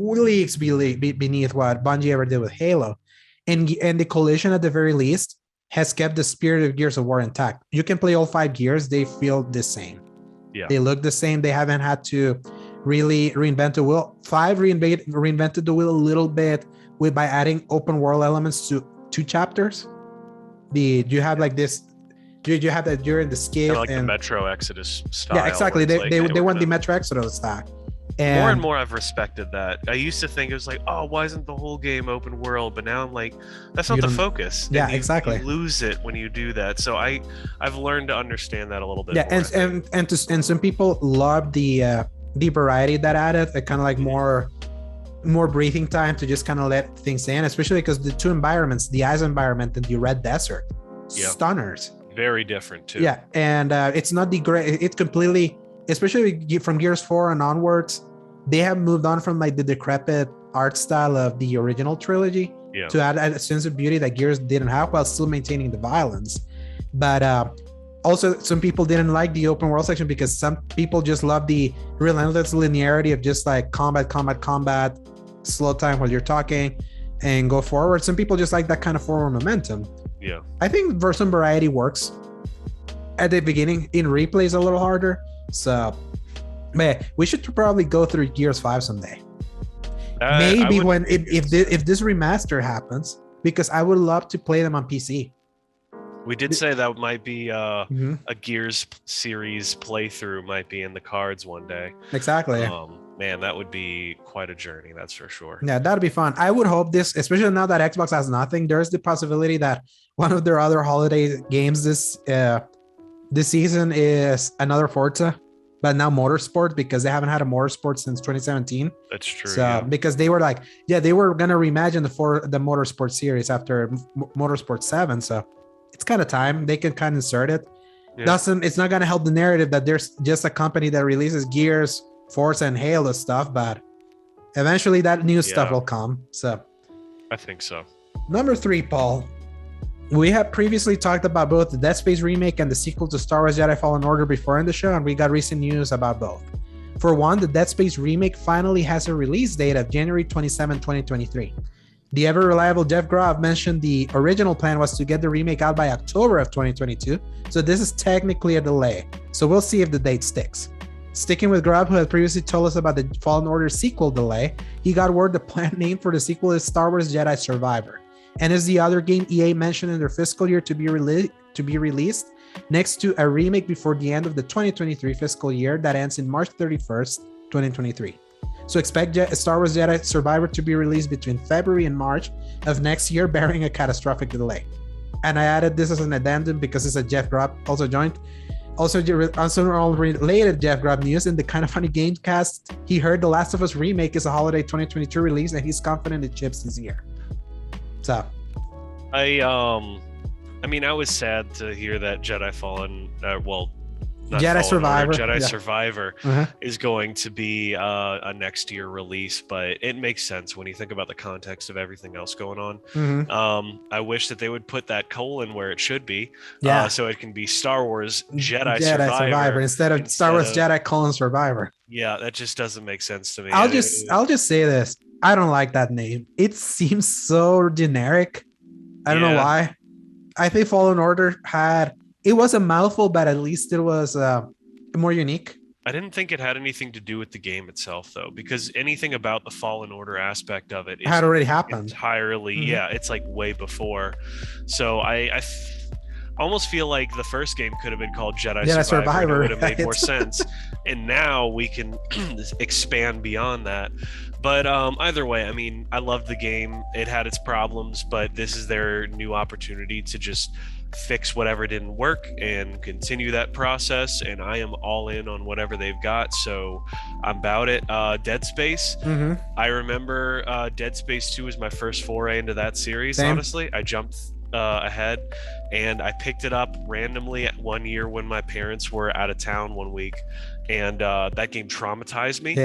leagues beneath what Bungie ever did with Halo. And the Coalition, at the very least, has kept the spirit of Gears of War intact. You can play all 5 Gears, they feel the same. Yeah. They look the same. They haven't had to really reinvent the wheel. 5 reinvented the wheel a little bit by adding open world elements to 2 chapters. You have like this. You have that during the skiff, like the Metro Exodus style. Yeah, exactly. They want the Metro Exodus style. And more and more I've respected that. I used to think it was like, oh, why isn't the whole game open world? But now I'm like, that's not the focus. Yeah, exactly. You lose it when you do that. So I've learned to understand that a little bit. Yeah, more, and some people love the variety that added, kind of like more breathing time to just kind of let things in, especially because the 2 environments, the ice environment and the red desert, stunners. Very different too. Yeah, and it's not the great. It's completely, especially from Gears 4 and onwards, they have moved on from like the decrepit art style of the original trilogy to add a sense of beauty that Gears didn't have, while still maintaining the violence. But also, some people didn't like the open world section because some people just love the relentless linearity of just like combat, slow time while you're talking, and go forward. Some people just like that kind of forward momentum. Yeah, I think some variety works at the beginning. In replays a little harder. So, man, we should probably go through Gears 5 someday. Maybe if this remaster happens, because I would love to play them on PC. We did say that might be a Gears series playthrough might be in the cards one day. Exactly. Man, that would be quite a journey, that's for sure. Yeah, that'd be fun. I would hope this, especially now that Xbox has nothing, there's the possibility that one of their other holiday games this season is another Forza, but now Motorsport, because they haven't had a Motorsport since 2017. That's true. So because they were like, they were gonna reimagine the Motorsport series after Motorsport 7. So it's kind of time they can kind of insert it. Yeah. It's not gonna help the narrative that there's just a company that releases Gears, Forza, and Halo stuff, but eventually that new stuff will come. So I think so. Number 3, Paul. We have previously talked about both the Dead Space remake and the sequel to Star Wars Jedi Fallen Order before in the show, and we got recent news about both. For one, the Dead Space remake finally has a release date of January 27, 2023. The ever-reliable Jeff Grubb mentioned the original plan was to get the remake out by October of 2022, so this is technically a delay. So we'll see if the date sticks. Sticking with Grubb, who had previously told us about the Fallen Order sequel delay, he got word the planned name for the sequel is Star Wars Jedi Survivor, and is the other game EA mentioned in their fiscal year to be released next to a remake before the end of the 2023 fiscal year that ends in March 31st, 2023. So expect Star Wars Jedi Survivor to be released between February and March of next year, barring a catastrophic delay. And I added this as an addendum because it's a Jeff Grubb also joined. Also all related Jeff Grubb news in the Kind of Funny Games cast, he heard The Last of Us remake is a holiday 2022 release and he's confident it ships this year. So I mean, I was sad to hear that Jedi Fallen, Jedi Survivor. Jedi Survivor is going to be a next year release, but it makes sense when you think about the context of everything else going on. I wish that they would put that colon where it should be, so it can be Star Wars Jedi Survivor instead of Star Wars Jedi : Survivor. Yeah, that just doesn't make sense to me. I'll just say this: I don't like that name. It seems so generic. I don't know why. I think Fallen Order it was a mouthful, but at least it was more unique. I didn't think it had anything to do with the game itself, though, because anything about the Fallen Order aspect of it had already happened entirely. Yeah, it's like way before. So I almost feel like the first game could have been called Jedi Survivor. It would have made more sense. And now we can expand beyond that. But either way, I mean, I loved the game. It had its problems, but this is their new opportunity to just fix whatever didn't work and continue that process. And I am all in on whatever they've got. So I'm about it. Dead Space. I remember Dead Space 2 was my first foray into that series. Same. Honestly, I jumped ahead and I picked it up randomly at one year when my parents were out of town one week, and that game traumatized me.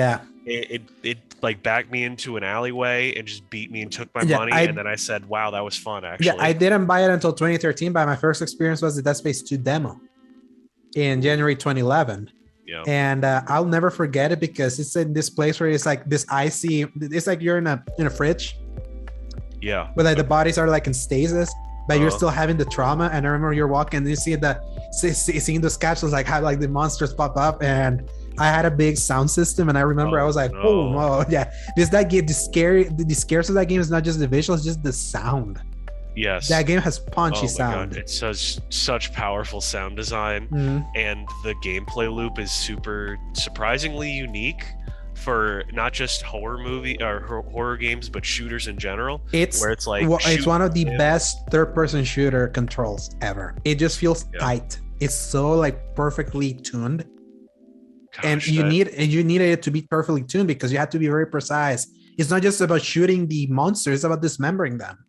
It like backed me into an alleyway and just beat me and took my money, and then I said, wow, that was fun. Actually, I didn't buy it until 2013, but my first experience was the Dead Space 2 demo in January 2011. And I'll never forget it because it's in this place where it's like this icy, it's like you're in a fridge, where like the bodies are like in stasis, but you're still having the trauma. And I remember you're walking and you see seeing the sketches like how like the monsters pop up, and I had a big sound system, and I remember I was like, oh no, this that game, the scares of that game is not just the visuals, it's just the sound. Yes, that game has punchy sound. God. It's such powerful sound design, and the gameplay loop is surprisingly unique for not just horror movie or horror games, but shooters in general. It's like it's one of the best third-person shooter controls ever. It just feels tight. It's so like perfectly tuned. Gosh, and you needed it to be perfectly tuned because you had to be very precise. It's not just about shooting the monsters; it's about dismembering them.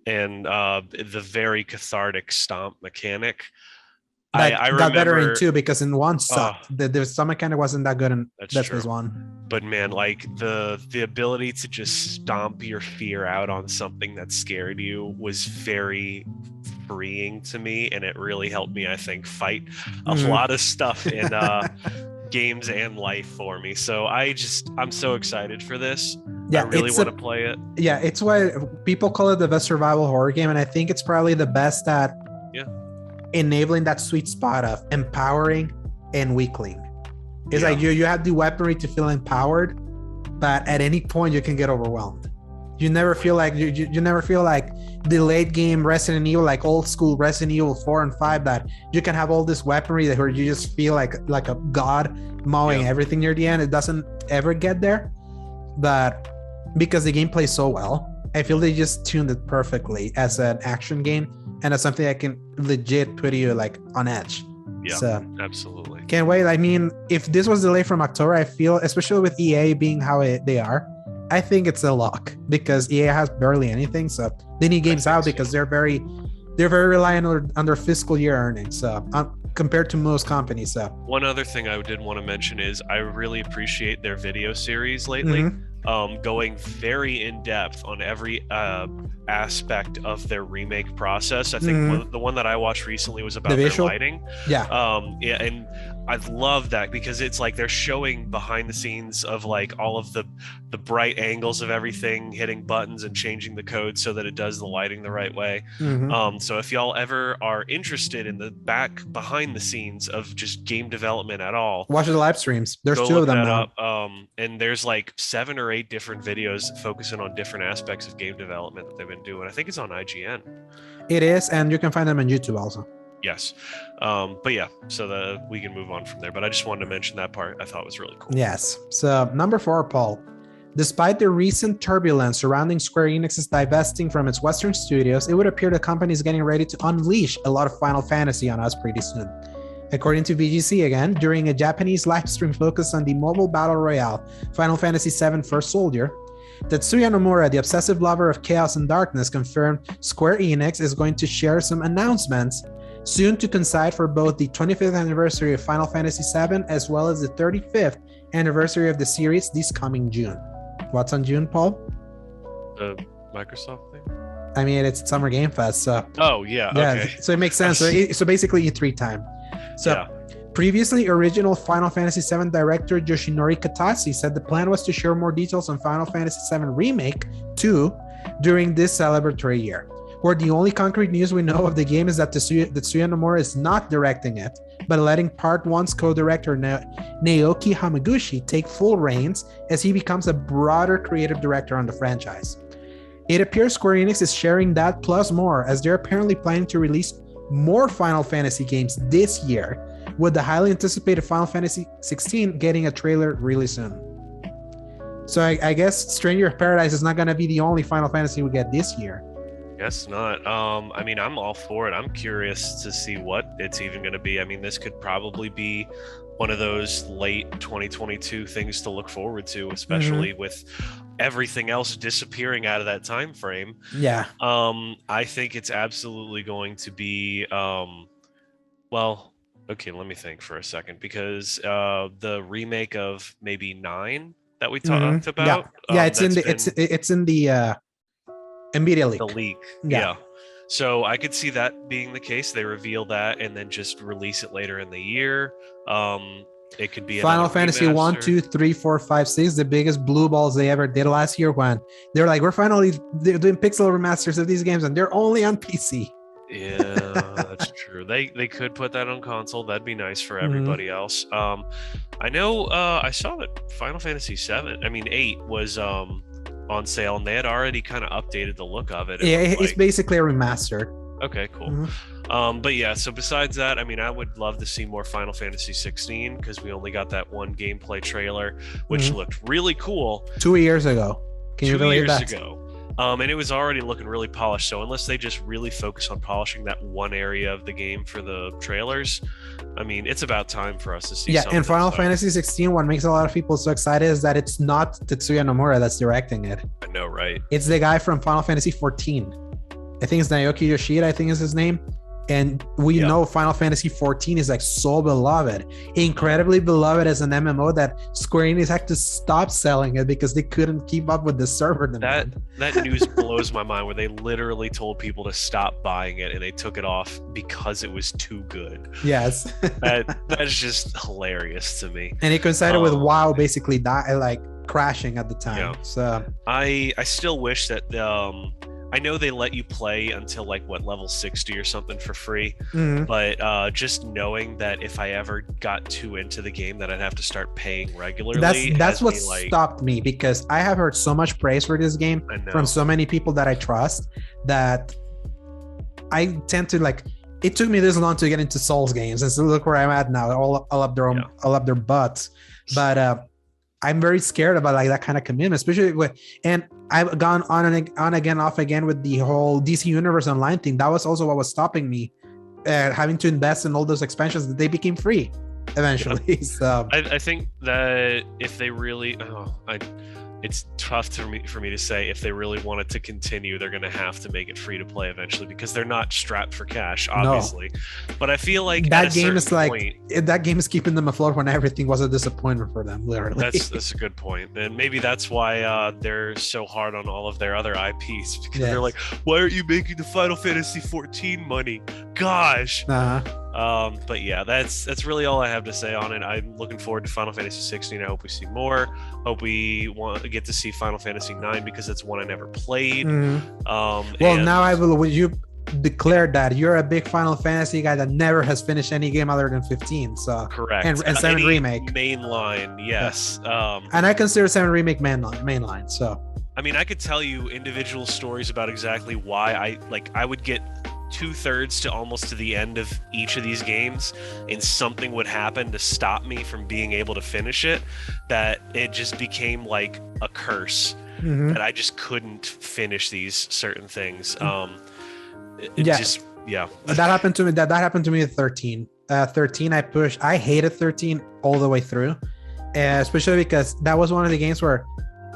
And the very cathartic stomp mechanic. I remember, got better in 2 because in 1 sucked. The stomp mechanic wasn't that good in Dead Space 1. But man, like the ability to just stomp your fear out on something that scared you was very freeing to me, and it really helped me, I think, fight a lot of stuff in games and life for me. So I'm so excited for this. I really want to play it. It's why people call it the best survival horror game, and I think it's probably the best at enabling that sweet spot of empowering and weakling. It's like you have the weaponry to feel empowered, but at any point you can get overwhelmed. You never feel like you never feel like the late game Resident Evil, like old school Resident Evil 4 and 5, that you can have all this weaponry that where you just feel like a god mowing everything near the end. It doesn't ever get there, but because the game plays so well, I feel they just tuned it perfectly as an action game and as something that can legit put you like on edge. So absolutely can't wait. I mean, if this was delayed from October, I feel, especially with EA being how they are, I think it's a lock because EA has barely anything, so they need games out because they're very reliant on their fiscal year earnings. So compared to most companies. So one other thing I did want to mention is I really appreciate their video series lately. Going very in depth on every aspect of their remake process. I think the one that I watched recently was about their lighting. And I love that because it's like they're showing behind the scenes of like all of the bright angles of everything, hitting buttons and changing the code so that it does the lighting the right way. So if y'all ever are interested in the behind the scenes of just game development at all, watch the live streams. There's 2 of them now. And there's like 7 or 8 different videos focusing on different aspects of game development that they've been doing. I think it's on IGN. It is, and you can find them on YouTube also. Yes. But yeah, so we can move on from there. But I just wanted to mention that part. I thought was really cool. Yes. So number 4, Paul. Despite the recent turbulence surrounding Square Enix's divesting from its Western studios, it would appear the company is getting ready to unleash a lot of Final Fantasy on us pretty soon. According to VGC again, during a Japanese live stream focused on the mobile battle royale Final Fantasy VII First Soldier, Tetsuya Nomura, the obsessive lover of chaos and darkness, confirmed Square Enix is going to share some announcements soon to coincide for both the 25th anniversary of Final Fantasy VII as well as the 35th anniversary of the series this coming June. What's on June, Paul? The Microsoft thing? I mean, it's Summer Game Fest, so... Okay. So it makes sense. So basically E3 time. So previously, original Final Fantasy VII director Yoshinori Katase said the plan was to share more details on Final Fantasy VII Remake 2 during this celebratory year, where the only concrete news we know of the game is that Tetsuya Nomura is not directing it, but letting Part 1's co-director Naoki Hamaguchi take full reins as he becomes a broader creative director on the franchise. It appears Square Enix is sharing that plus more, as they're apparently planning to release more Final Fantasy games this year, with the highly anticipated Final Fantasy 16 getting a trailer really soon. So I guess Stranger of Paradise is not going to be the only Final Fantasy we get this year. Guess not. I mean, I'm all for it. I'm curious to see what it's even going to be. I mean, this could probably be one of those late 2022 things to look forward to, especially with everything else disappearing out of that time frame. Yeah. I think it's absolutely going to be well, okay, let me think for a second, because the remake of maybe 9 that we talked about. Yeah, it's in the Media Leak. The leak. Yeah. So I could see that being the case. They reveal that and then just release it later in the year. It could be Final Fantasy 1, 2, 3, 4, 5, 6, the biggest blue balls they ever did last year, when they're like, we're finally doing pixel remasters of these games and they're only on PC. Yeah, that's true. They could put that on console. That'd be nice for everybody else. I know I saw that Final Fantasy 8 was on sale, and they had already kind of updated the look of it. Yeah, it's basically a remaster. Okay, cool. But yeah, so besides that, I mean, I would love to see more Final Fantasy 16, because we only got that one gameplay trailer, which looked really cool. 2 years ago. Can you believe that? 2 years ago. And it was already looking really polished. So unless they just really focus on polishing that one area of the game for the trailers, I mean, it's about time for us to see. Yeah, and Final Fantasy 16, what makes a lot of people so excited is that it's not Tetsuya Nomura that's directing it. I know, right? It's the guy from Final Fantasy 14. I think it's Naoki Yoshida, I think is his name. And we know Final Fantasy 14 is like so beloved, incredibly beloved as an MMO, that Square Enix had to stop selling it because they couldn't keep up with the server demand. That news blows my mind, where they literally told people to stop buying it and they took it off because it was too good. Yes. that is just hilarious to me. And it coincided with WoW basically crashing at the time. Yeah. So I still wish that I know they let you play until level 60 or something for free, but just knowing that if I ever got too into the game, that I'd have to start paying regularly. That's what stopped me, because I have heard so much praise for this game from so many people that I trust, that I tend to it took me this long to get into Souls games, and so look where I'm at now. All up their butts, but I'm very scared about that kind of commitment, especially and I've gone on again, off again with the whole DC Universe Online thing. That was also what was stopping me, having to invest in all those expansions that they became free eventually. Yeah. So I think that if they really, it's tough for me to say, if they really want it to continue, they're going to have to make it free to play eventually, because they're not strapped for cash, obviously. No. But I feel like that game is that game is keeping them afloat when everything was a disappointment for them, literally. That's a good point. And maybe that's why they're so hard on all of their other IPs, because they're like, why aren't you making the Final Fantasy 14 money? Gosh. But yeah, that's really all I have to say on it. I'm looking forward to Final Fantasy 16. I hope we see more. Hope we get to see Final Fantasy 9, because it's one I never played. Now you declared that you're a big Final Fantasy guy that never has finished any game other than 15. So correct. And 7 remake mainline, yes. And I consider 7 remake mainline. So I mean, I could tell you individual stories about exactly why I would get 2/3 to almost to the end of each of these games, and something would happen to stop me from being able to finish it, that it just became like a curse, that I just couldn't finish these certain things. That happened to me. That happened to me at 13. 13, I hated 13 all the way through, especially because that was one of the games where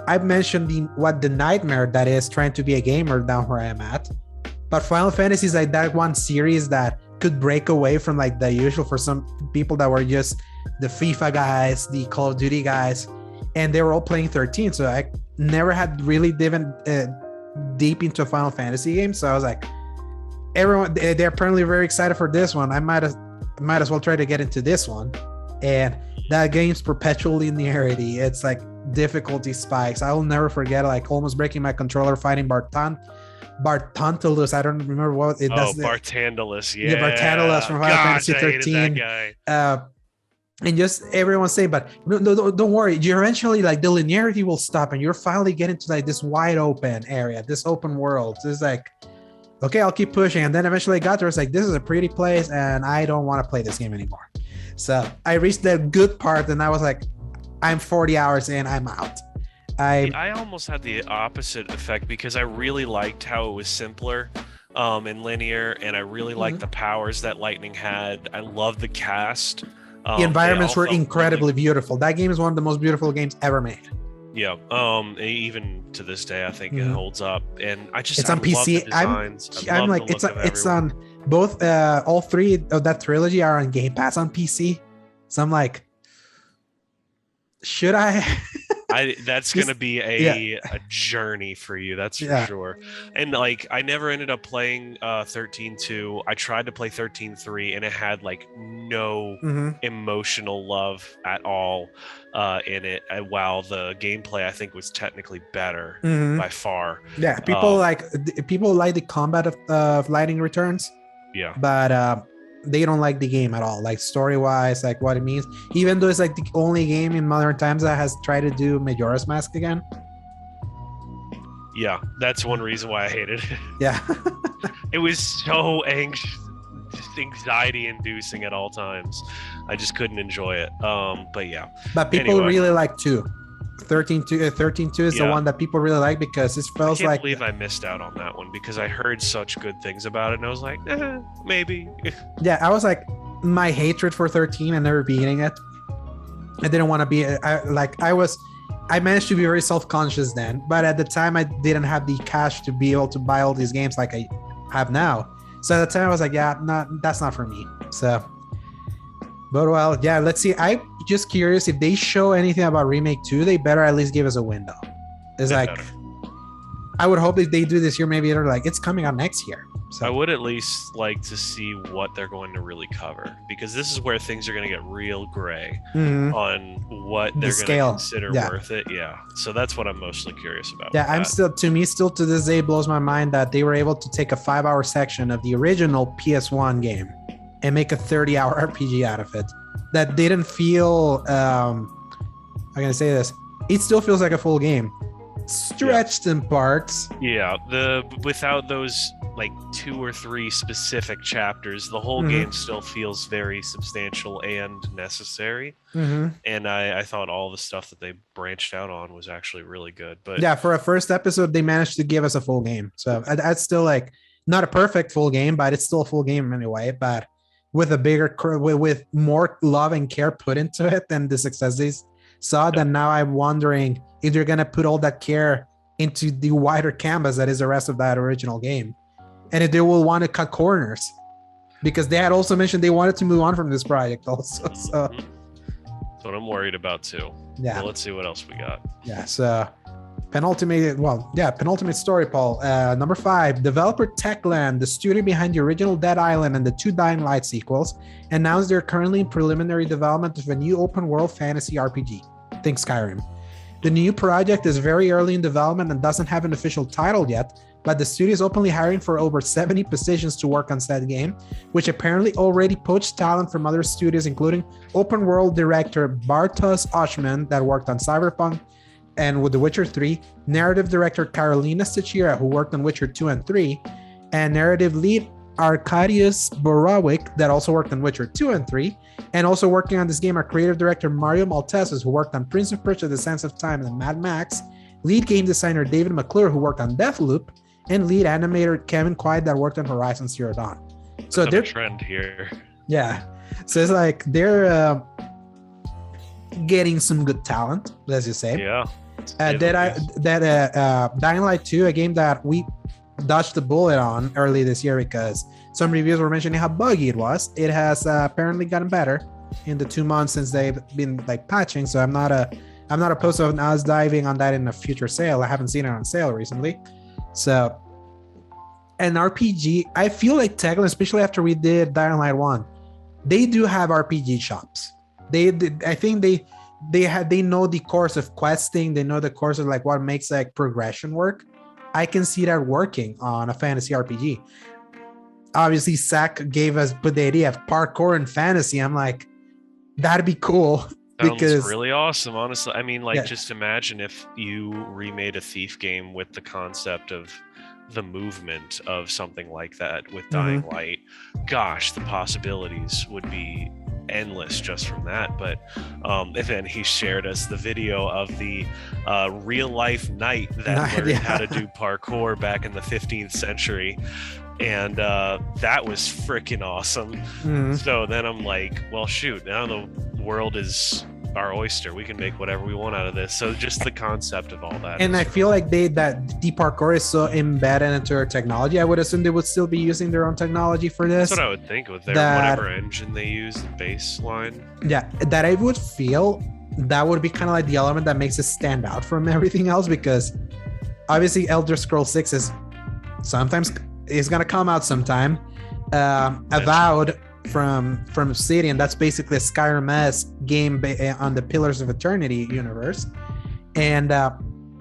I mentioned what the nightmare that is trying to be a gamer down where I am at. But Final Fantasy is like that one series that could break away from the usual for some people that were just the FIFA guys, the Call of Duty guys, and they were all playing 13. So I never had really driven deep into a Final Fantasy game. So I was like, everyone, they're apparently very excited for this one. I might as well try to get into this one. And that game's perpetually in the rarity. It's like difficulty spikes. I will never forget almost breaking my controller fighting Bartantalus. I don't remember what it does. Bartandalus, yeah, Bartandalus from Final Fantasy 13. And just everyone saying, but no, don't worry. You eventually the linearity will stop, and you're finally getting to this wide open area, this open world. It's okay, I'll keep pushing. And then eventually I got there. It's like, this is a pretty place and I don't want to play this game anymore. So I reached the good part and I was like, I'm 40 hours in, I'm out. I almost had the opposite effect because I really liked how it was simpler and linear, and I really liked the powers that Lightning had. I love the cast. The environments were incredibly beautiful. That game is one of the most beautiful games ever made. Yeah. Even to this day, I think it holds up. And it's on PC. I'm like, it's on both. All three of that trilogy are on Game Pass on PC. So I'm like, should I? That's gonna be a journey for you, that's for sure. And like, I never ended up playing 13.2. I tried to play 13.3 and it had like no emotional love at all in it, while the gameplay I think was technically better by far. Yeah, people like the combat of Lightning Returns, but they don't like the game at all, like story wise, like what it means, even though it's like the only game in modern times that has tried to do Majora's Mask again. Yeah, that's one reason why I hated it. Yeah. It was so anxiety inducing at all times. I just couldn't enjoy it. But yeah, but people really like 2. 13.2 is the one that people really like because it feels like. I can't believe I missed out on that one because I heard such good things about it and I was like, maybe. Yeah, I was like, my hatred for 13 and never beating it. I didn't want to be. I managed to be very self-conscious then, but at the time I didn't have the cash to be able to buy all these games like I have now. So at the time I was like, that's not for me. So. But well, yeah, let's see. I'm just curious if they show anything about Remake 2, they better at least give us a window. It's like, I would hope if they do this year, maybe they're like, it's coming out next year. So I would at least like to see what they're going to really cover, because this is where things are going to get real gray on what they're going to consider worth it. Yeah. So that's what I'm mostly curious about. Yeah, I'm still to this day blows my mind that they were able to take a 5-hour section of the original PS1 game and make a 30-hour RPG out of it. That didn't feel, I'm going to say this, it still feels like a full game. Stretched in parts. Yeah, without those like 2 or 3 specific chapters, the whole game still feels very substantial and necessary. And I thought all the stuff that they branched out on was actually really good. But yeah, for a first episode, they managed to give us a full game. So that's still like not a perfect full game, but it's still a full game anyway. But with a bigger, with more love and care put into it than the success they saw, then now I'm wondering if they're going to put all that care into the wider canvas that is the rest of that original game. And if they will want to cut corners, because they had also mentioned they wanted to move on from this project also. So that's what I'm worried about too. Yeah. Well, let's see what else we got. Yeah. So penultimate story, Paul. Number 5, developer Techland, the studio behind the original Dead Island and the 2 Dying Light sequels, announced they're currently in preliminary development of a new open world fantasy RPG. Think Skyrim. The new project is very early in development and doesn't have an official title yet, but the studio is openly hiring for over 70 positions to work on said game, which apparently already poached talent from other studios, including open world director Bartosz Oshman that worked on Cyberpunk and with The Witcher 3, narrative director Karolina Stachira, who worked on Witcher 2 and 3, and narrative lead Arkadiusz Borowik that also worked on Witcher 2 and 3, and also working on this game are creative director Mario Maltese, who worked on Prince of Persia: The Sands of Time and Mad Max, lead game designer David McClure, who worked on Deathloop, and lead animator Kevin Quaid that worked on Horizon Zero Dawn. So they're trend here. Yeah. So it's like they're getting some good talent, as you say. Yeah. Dying Light 2, a game that we dodged the bullet on early this year because some reviews were mentioning how buggy it was. It has apparently gotten better in the 2 months since they've been like patching. So I'm not opposed to us diving on that in a future sale. I haven't seen it on sale recently. So an RPG, I feel like Techland, especially after we did Dying Light 1, they do have RPG shops. I think they know the course of questing. They know the course of like what makes like progression work. I can see that working on a fantasy RPG. Obviously, Zach put the idea of parkour and fantasy. I'm like, that'd be cool. Sounds really awesome, honestly. I mean, like, just imagine if you remade a Thief game with the concept of the movement of something like that with Dying Light, gosh, the possibilities would be endless just from that. But and then he shared us the video of the real life knight that learned how to do parkour back in the 15th century, and that was freaking awesome. So then I'm like, well, shoot, now the world is our oyster. We can make whatever we want out of this. So just the concept of all that. And I feel like that the parkour is so embedded into their technology. I would assume they would still be using their own technology for this. That's what I would think with their whatever engine they use, the baseline. Yeah, that I would feel that would be kind of like the element that makes it stand out from everything else, because obviously Elder Scrolls 6 is gonna come out sometime. Avowed from Obsidian, that's basically a Skyrim-esque game on the Pillars of Eternity universe. And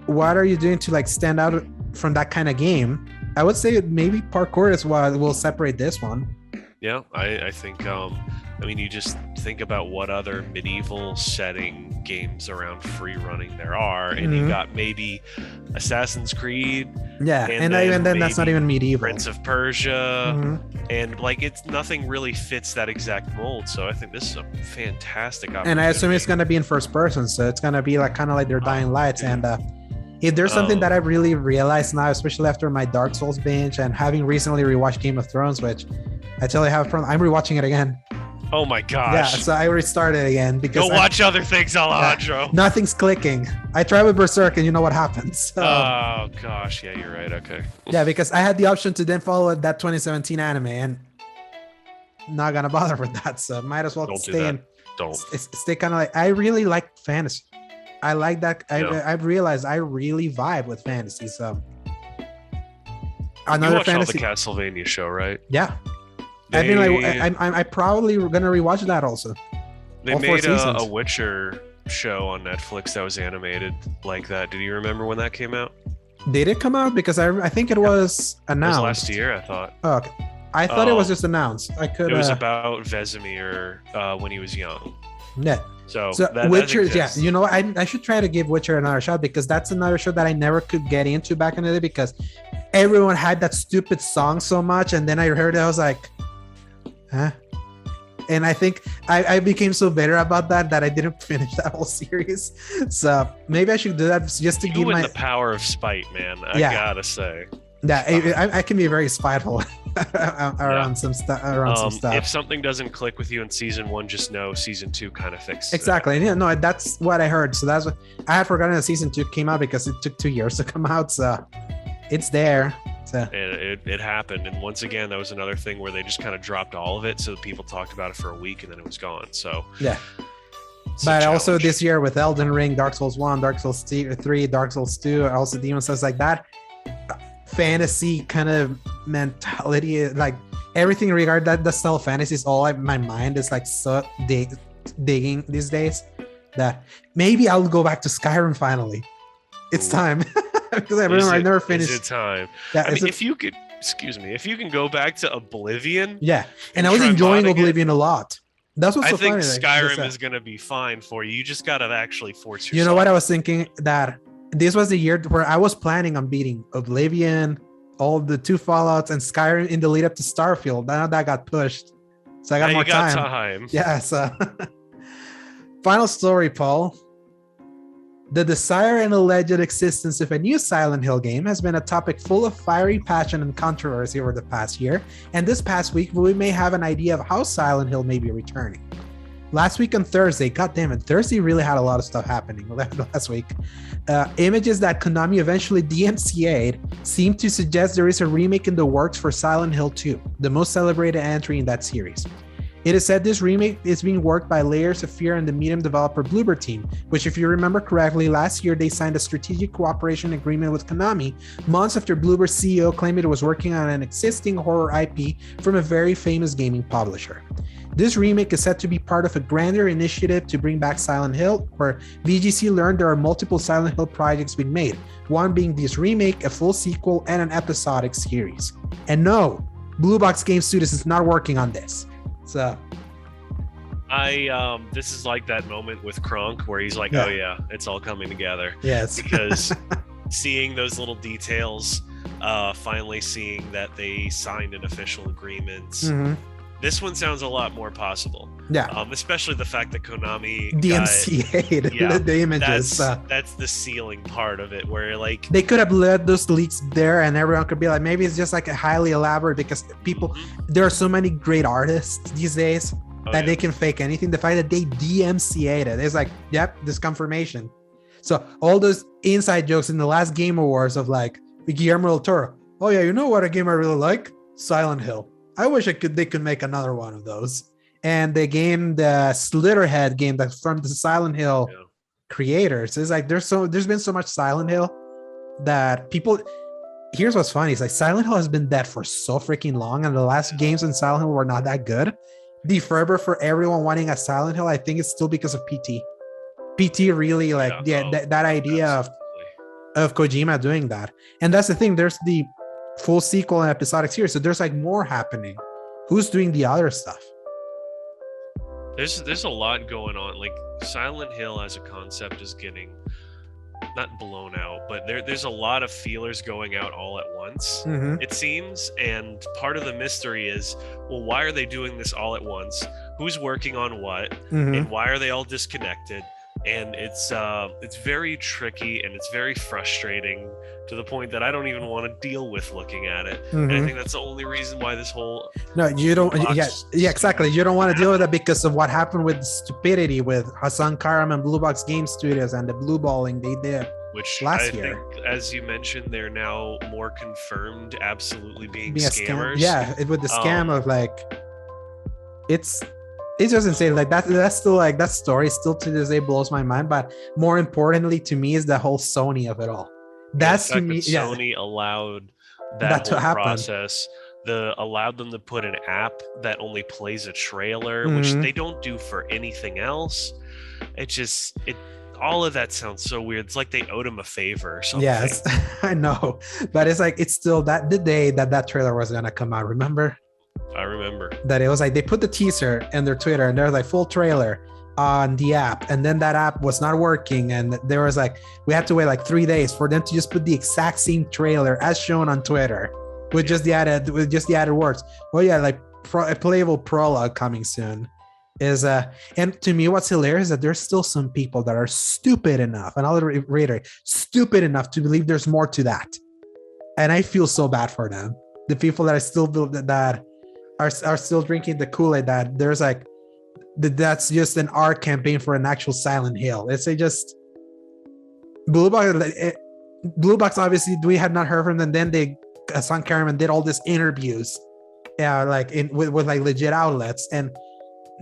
what are you doing to like stand out from that kind of game? I would say maybe parkour is what will separate this one. Yeah, I think I mean, you just think about what other medieval setting games around free running there are, and you got maybe Assassin's Creed. Yeah, and then that's not even medieval. Prince of Persia, and like nothing really fits that exact mold. So I think this is a fantastic opportunity. And I assume it's gonna be in first person, so it's gonna be like kind of like their Dying Lights. And if there's something that I really realized now, especially after my Dark Souls binge and having recently rewatched Game of Thrones, which I totally have a problem. I'm rewatching it again. Oh my gosh. Yeah, so I restarted again because go watch other things, Alejandro. Nothing's clicking. I tried with Berserk and you know what happens. Oh gosh, yeah, you're right. Okay. Yeah, because I had the option to then follow that 2017 anime and not gonna bother with that. So might as well stay kind of like, I really like fantasy. I like that. I've realized I really vibe with fantasy. So another fantasy. You watched all the Castlevania show, right? Yeah. I mean, like, I'm probably gonna rewatch that also. They made a Witcher show on Netflix that was animated like that. Did you remember when that came out? Did it come out? Because I think it was announced. It was last year, I thought. Oh, okay. I thought it was just announced. It was about Vesemir when he was young. Yeah. So Witcher, yeah. You know, I should try to give Witcher another shot, because that's another show that I never could get into back in the day, because everyone had that stupid song so much, and then I heard it, I was like, huh? And I think I became so bitter about that I didn't finish that whole series. So maybe I should do that just to give the power of spite, man. I gotta say. Yeah, I can be very spiteful around some stuff. If something doesn't click with you in season 1, just know season 2 kind of fixes exactly. Yeah, no, that's what I heard. So that's what I had forgotten that season 2 came out, because it took 2 years to come out. So it's there. So it happened, and once again, that was another thing where they just kind of dropped all of it, so people talked about it for a week and then it was gone. So yeah. But also this year with Elden Ring, Dark Souls 1, Dark Souls 3, Dark Souls 2, also Demon Souls, like that fantasy kind of mentality, like everything regarding that style of fantasy is all like, my mind is like so digging these days, that maybe I'll go back to Skyrim finally. It's time. Because I remember I never finished. Is it time? Yeah, I mean, if you can go back to Oblivion. Yeah, and I was enjoying Oblivion a lot. That's what's so funny. I think Skyrim is going to be fine for you. You just got to actually force yourself. You know what I was thinking? That this was the year where I was planning on beating Oblivion, all the 2 Fallouts, and Skyrim in the lead up to Starfield. Now that got pushed, so I got more time. Yeah. So final story, Paul. The desire and alleged existence of a new Silent Hill game has been a topic full of fiery passion and controversy over the past year, and this past week we may have an idea of how Silent Hill may be returning. Last week on Thursday, goddammit, Thursday really had a lot of stuff happening last week. Images that Konami eventually DMCA'd seem to suggest there is a remake in the works for Silent Hill 2, the most celebrated entry in that series. It is said this remake is being worked by Layers of Fear and the medium developer Bloober Team, which, if you remember correctly, last year they signed a strategic cooperation agreement with Konami months after Bloober's CEO claimed it was working on an existing horror IP from a very famous gaming publisher. This remake is said to be part of a grander initiative to bring back Silent Hill, where VGC learned there are multiple Silent Hill projects being made, one being this remake, a full sequel, and an episodic series. And no, Blue Box Game Studios is not working on this. So this is like that moment with Kronk where he's like, it's all coming together. Yes. Because seeing those little details finally seeing that they signed an official agreement. Mm-hmm. This one sounds a lot more possible. Yeah. Especially the fact that Konami DMCA'd the images. That's the ceiling part of it, where like they could have let those leaks there, and everyone could be like, maybe it's just like a highly elaborate, because people, there are so many great artists these days that they can fake anything. The fact that they DMCA'd it, it's like, yep, this confirmation. So all those inside jokes in the last Game Awards of like Guillermo del Toro. Oh yeah, you know what a game I really like? Silent Hill. I wish they could make another one of those. And the game, the Slitterhead game that's from the Silent Hill creators, is like there's been so much Silent Hill that people. Here's what's funny: is like Silent Hill has been dead for so freaking long, and the last games in Silent Hill were not that good. The fervor for everyone wanting a Silent Hill, I think it's still because of PT. PT really that idea of Kojima doing that, and that's the thing. There's the full sequel and episodic series, so there's like more happening. Who's doing the other stuff? There's a lot going on. Like Silent Hill as a concept is getting not blown out, but there's a lot of feelers going out all at once, it seems. And part of the mystery is, well, why are they doing this all at once? Who's working on what? And why are they all disconnected? And it's very tricky, and it's very frustrating to the point that I don't even want to deal with looking at it. And I think that's the only reason why this whole you don't exactly, you don't want to deal with it because of what happened with stupidity with Hasan Karam and Blue Box Game Studios and the blue balling they did last year. Think, as you mentioned, they're now more confirmed absolutely being scammers. With the scam of like, it's just insane. Like that's still like, that story still to this day blows my mind. But more importantly to me is the whole Sony of it all. That's to me, Sony allowed that whole process. Allowed them to put an app that only plays a trailer, which they don't do for anything else. All of that sounds so weird. It's like they owed him a favor or something. Yes, I know, but it's like, it's still that the day that trailer was gonna come out. Remember? I remember that it was like they put the teaser in their Twitter, and there was like full trailer on the app, and then that app was not working, and there was like, we had to wait like 3 days for them to just put the exact same trailer as shown on Twitter with just the added words. Well, yeah, like a playable prologue coming soon is and to me what's hilarious is that there's still some people that are stupid enough, and I'll reiterate, stupid enough to believe there's more to that, and I feel so bad for them. The people that are still are still drinking the Kool-Aid that there's like that's just an art campaign for an actual Silent Hill. It's just Blue Box obviously we had not heard from them. Then they Hasan Karaman did all these interviews like with like legit outlets, and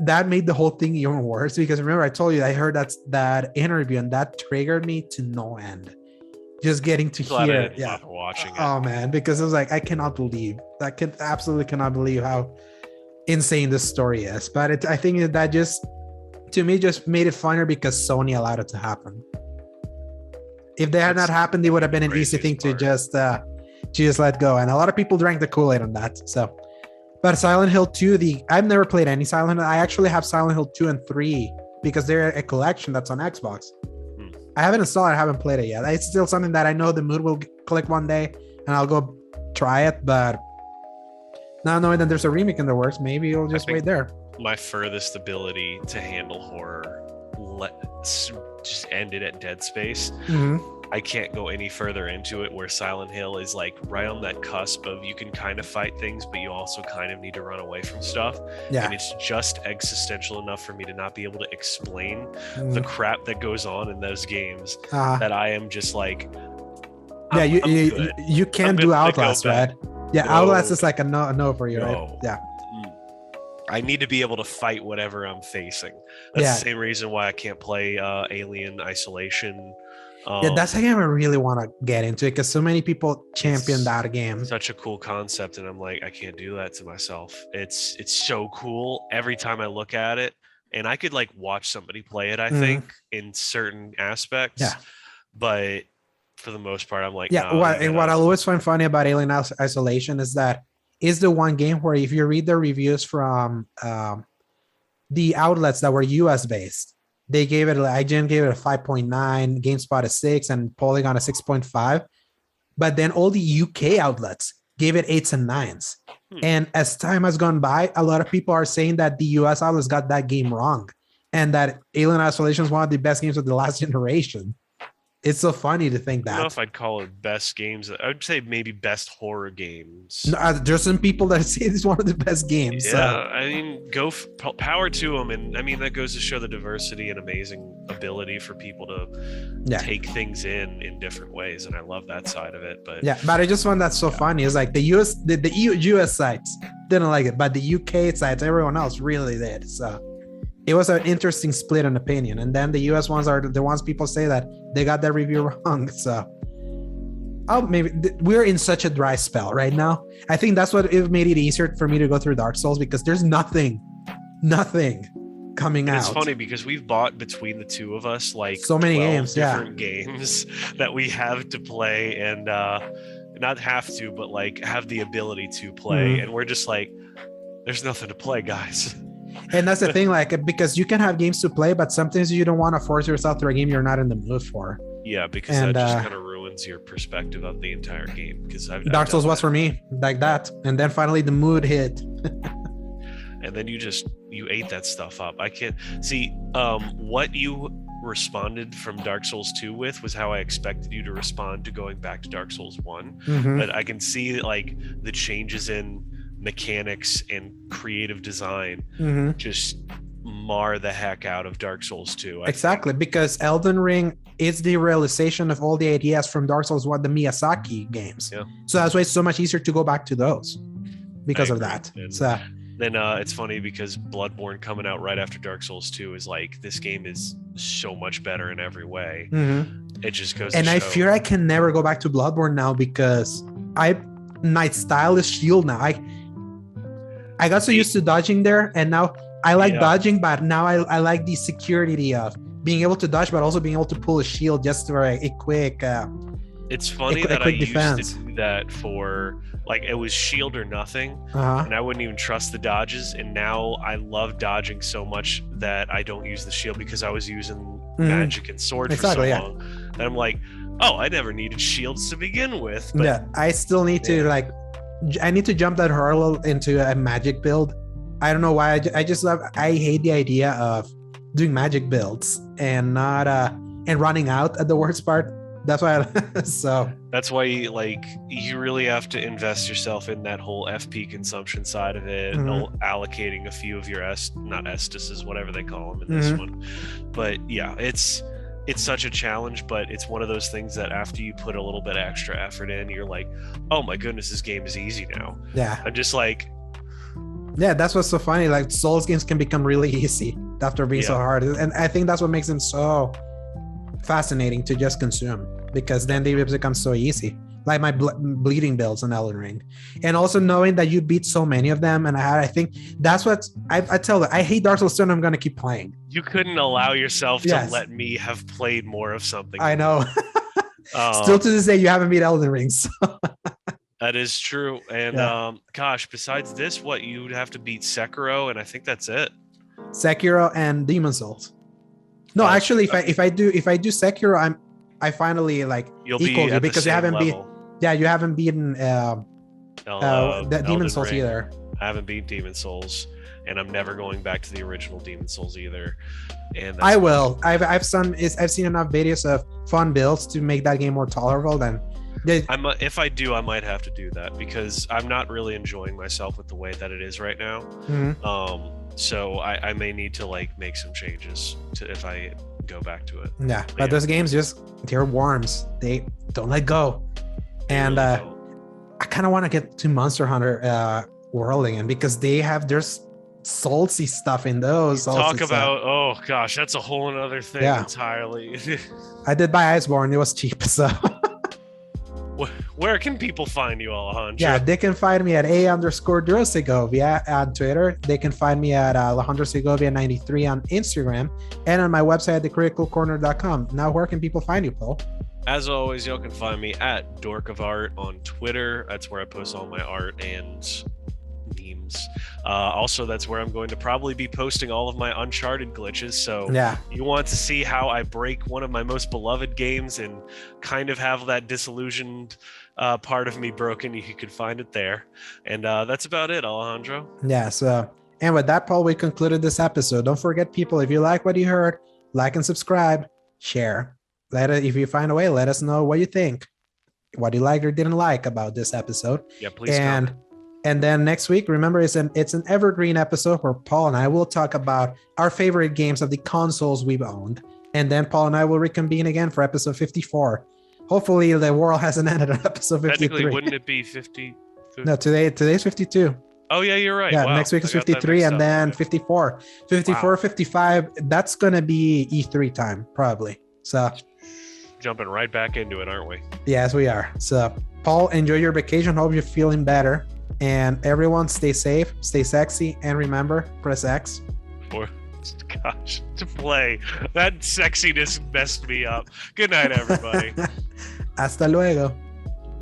that made the whole thing even worse, because remember I told you I heard that interview, and that triggered me to no end. Just getting to hear watching it. Oh man, because it was like, I absolutely cannot believe how insane this story is. But I think that just to me just made it funner because Sony allowed it to happen. If they had not happened, it would have been an easy thing to just let go, and a lot of people drank the Kool-Aid on that. So but Silent Hill 2, I've never played any Silent Hill. I actually have Silent Hill 2 and 3 because they're a collection that's on Xbox. I haven't installed it. I haven't played it yet. It's still something that I know the mood will click one day and I'll go try it. But now knowing that there's a remake in the works, maybe you'll just wait there. My furthest ability to handle horror just ended at Dead Space. I can't go any further into it, where Silent Hill is like right on that cusp of you can kind of fight things, but you also kind of need to run away from stuff. And it's just existential enough for me to not be able to explain the crap that goes on in those games that I am just like, you can't do Outlast, right? Yeah, no. Outlast is like a no for you, right? Yeah. I need to be able to fight whatever I'm facing. That's the same reason why I can't play Alien Isolation. That's a game I really want to get into, because so many people champion that game. Such a cool concept, and I'm like, I can't do that to myself. It's so cool every time I look at it, and I could like watch somebody play it, I think, in certain aspects. But for the most part, I'm like, what I always find funny about Alien Isolation is that is the one game where if you read the reviews from the outlets that were US based, they gave it, IGN gave it a 5.9, GameSpot a 6, and Polygon a 6.5. but then all the UK outlets gave it 8s and 9s. And as time has gone by, a lot of people are saying that the US outlets got that game wrong, and that Alien Isolation is one of the best games of the last generation. It's so funny to think that. I don't know if I'd call it best games. I would say maybe best horror games. No, there's some people that say it's one of the best games. Yeah, I mean, power to them. And I mean, that goes to show the diversity and amazing ability for people to take things in different ways. And I love that side of it. But but I just found that so funny. It's like the US sites didn't like it, but the UK sites, everyone else really did. So it was an interesting split in opinion. And then the US ones are the ones people say that they got that review wrong. So maybe we're in such a dry spell right now. I think that's what it made it easier for me to go through Dark Souls, because there's nothing coming out. It's funny because we've bought between the two of us like so many games, different games that we have to play, and not have to, but like have the ability to play. And we're just like, there's nothing to play, guys. And that's the thing, like, because you can have games to play, but sometimes you don't want to force yourself through a game you're not in the mood for. Yeah, because that just kind of ruins your perspective of the entire game. Because Dark Souls was for me like that, and then finally the mood hit. And then you ate that stuff up. I can't see what you responded from Dark Souls 2 with was how I expected you to respond to going back to Dark Souls 1. But I can see like the changes in mechanics and creative design just mar the heck out of Dark Souls 2. Exactly, because Elden Ring is the realization of all the ideas from Dark Souls 1, the Miyazaki games. Yeah. So that's why it's so much easier to go back to those because of that. And then it's funny because Bloodborne coming out right after Dark Souls 2 is like, this game is so much better in every way. It just goes and to I show. fear I can never go back to Bloodborne now, because my style is shield now. I got so used to dodging there, and now I like dodging, but now I like the security of being able to dodge, but also being able to pull a shield just for a quick. It's funny that I used to do that for, like, it was shield or nothing, and I wouldn't even trust the dodges. And now I love dodging so much that I don't use the shield, because I was using magic and sword for so long. And I'm like, oh, I never needed shields to begin with. But I still need to I need to jump that hurdle into a magic build. I don't know why. I hate the idea of doing magic builds and not and running out at the worst part. That's why that's why you really have to invest yourself in that whole FP consumption side of it, allocating a few of your not Estises, whatever they call them in this one. But yeah, it's such a challenge, but it's one of those things that after you put a little bit extra effort in, you're like, oh my goodness, this game is easy now. Yeah. I'm just like, yeah, that's what's so funny. Like, Souls games can become really easy after being so hard. And I think that's what makes them so fascinating to just consume, because then they become so easy. Like my bleeding builds on Elden Ring, and also knowing that you beat so many of them, and I think that's what I tell them. I hate Dark Souls 2, and I'm gonna keep playing. You couldn't allow yourself to let me have played more of something. I know. Still to this day, you haven't beat Elden Ring. So. That is true. And gosh, besides this, what you'd have to beat Sekiro, and I think that's it. Sekiro and Demon Souls. No, actually, if I do Sekiro, I finally you'll be at because the you haven't level. You haven't beaten Demon Souls either. I haven't beat Demon Souls, and I'm never going back to the original Demon Souls either. And I will. I've seen enough videos of fun builds to make that game more tolerable. If I do, I might have to do that, because I'm not really enjoying myself with the way that it is right now. So I may need to make some changes if I go back to it. Yeah, but those games they're worms. They don't let go. And I kind of want to get to Monster Hunter World again, because there's soulsy stuff in those. Talk about oh gosh, that's a whole another thing entirely. I did buy Iceborne. It was cheap, so. Where can people find you, Alejandro? Yeah, they can find me at _Segovia on Twitter. They can find me at Alejandro Segovia 93 on Instagram, and on my website at thecriticalcorner.com. Now, where can people find you, Paul? As always, y'all can find me at Dork of Art on Twitter. That's where I post all my art and memes games. Also, that's where I'm going to probably be posting all of my Uncharted glitches. So you want to see how I break one of my most beloved games and kind of have that disillusioned part of me broken, you could find it there. And that's about it, Alejandro. Yeah, so, and with that, Paul, we concluded this episode. Don't forget, people, if you like what you heard, like and subscribe, share. If you find a way, let us know what you think, what you liked or didn't like about this episode. Yeah, please. And then next week, remember, it's an evergreen episode where Paul and I will talk about our favorite games of the consoles we've owned. And then Paul and I will reconvene again for episode 54. Hopefully the world hasn't ended on episode 53. Technically, wouldn't it be 50? No, today's 52. Oh, yeah, you're right. Yeah, wow. Next week is 53 and then 54. 54, 55, that's going to be E3 time, probably. So jumping right back into it, aren't we? Yes, we are. So, Paul, enjoy your vacation. Hope you're feeling better. And everyone, stay safe, stay sexy, and remember, press X. Gosh, to play. That sexiness messed me up. Good night, everybody. Hasta luego.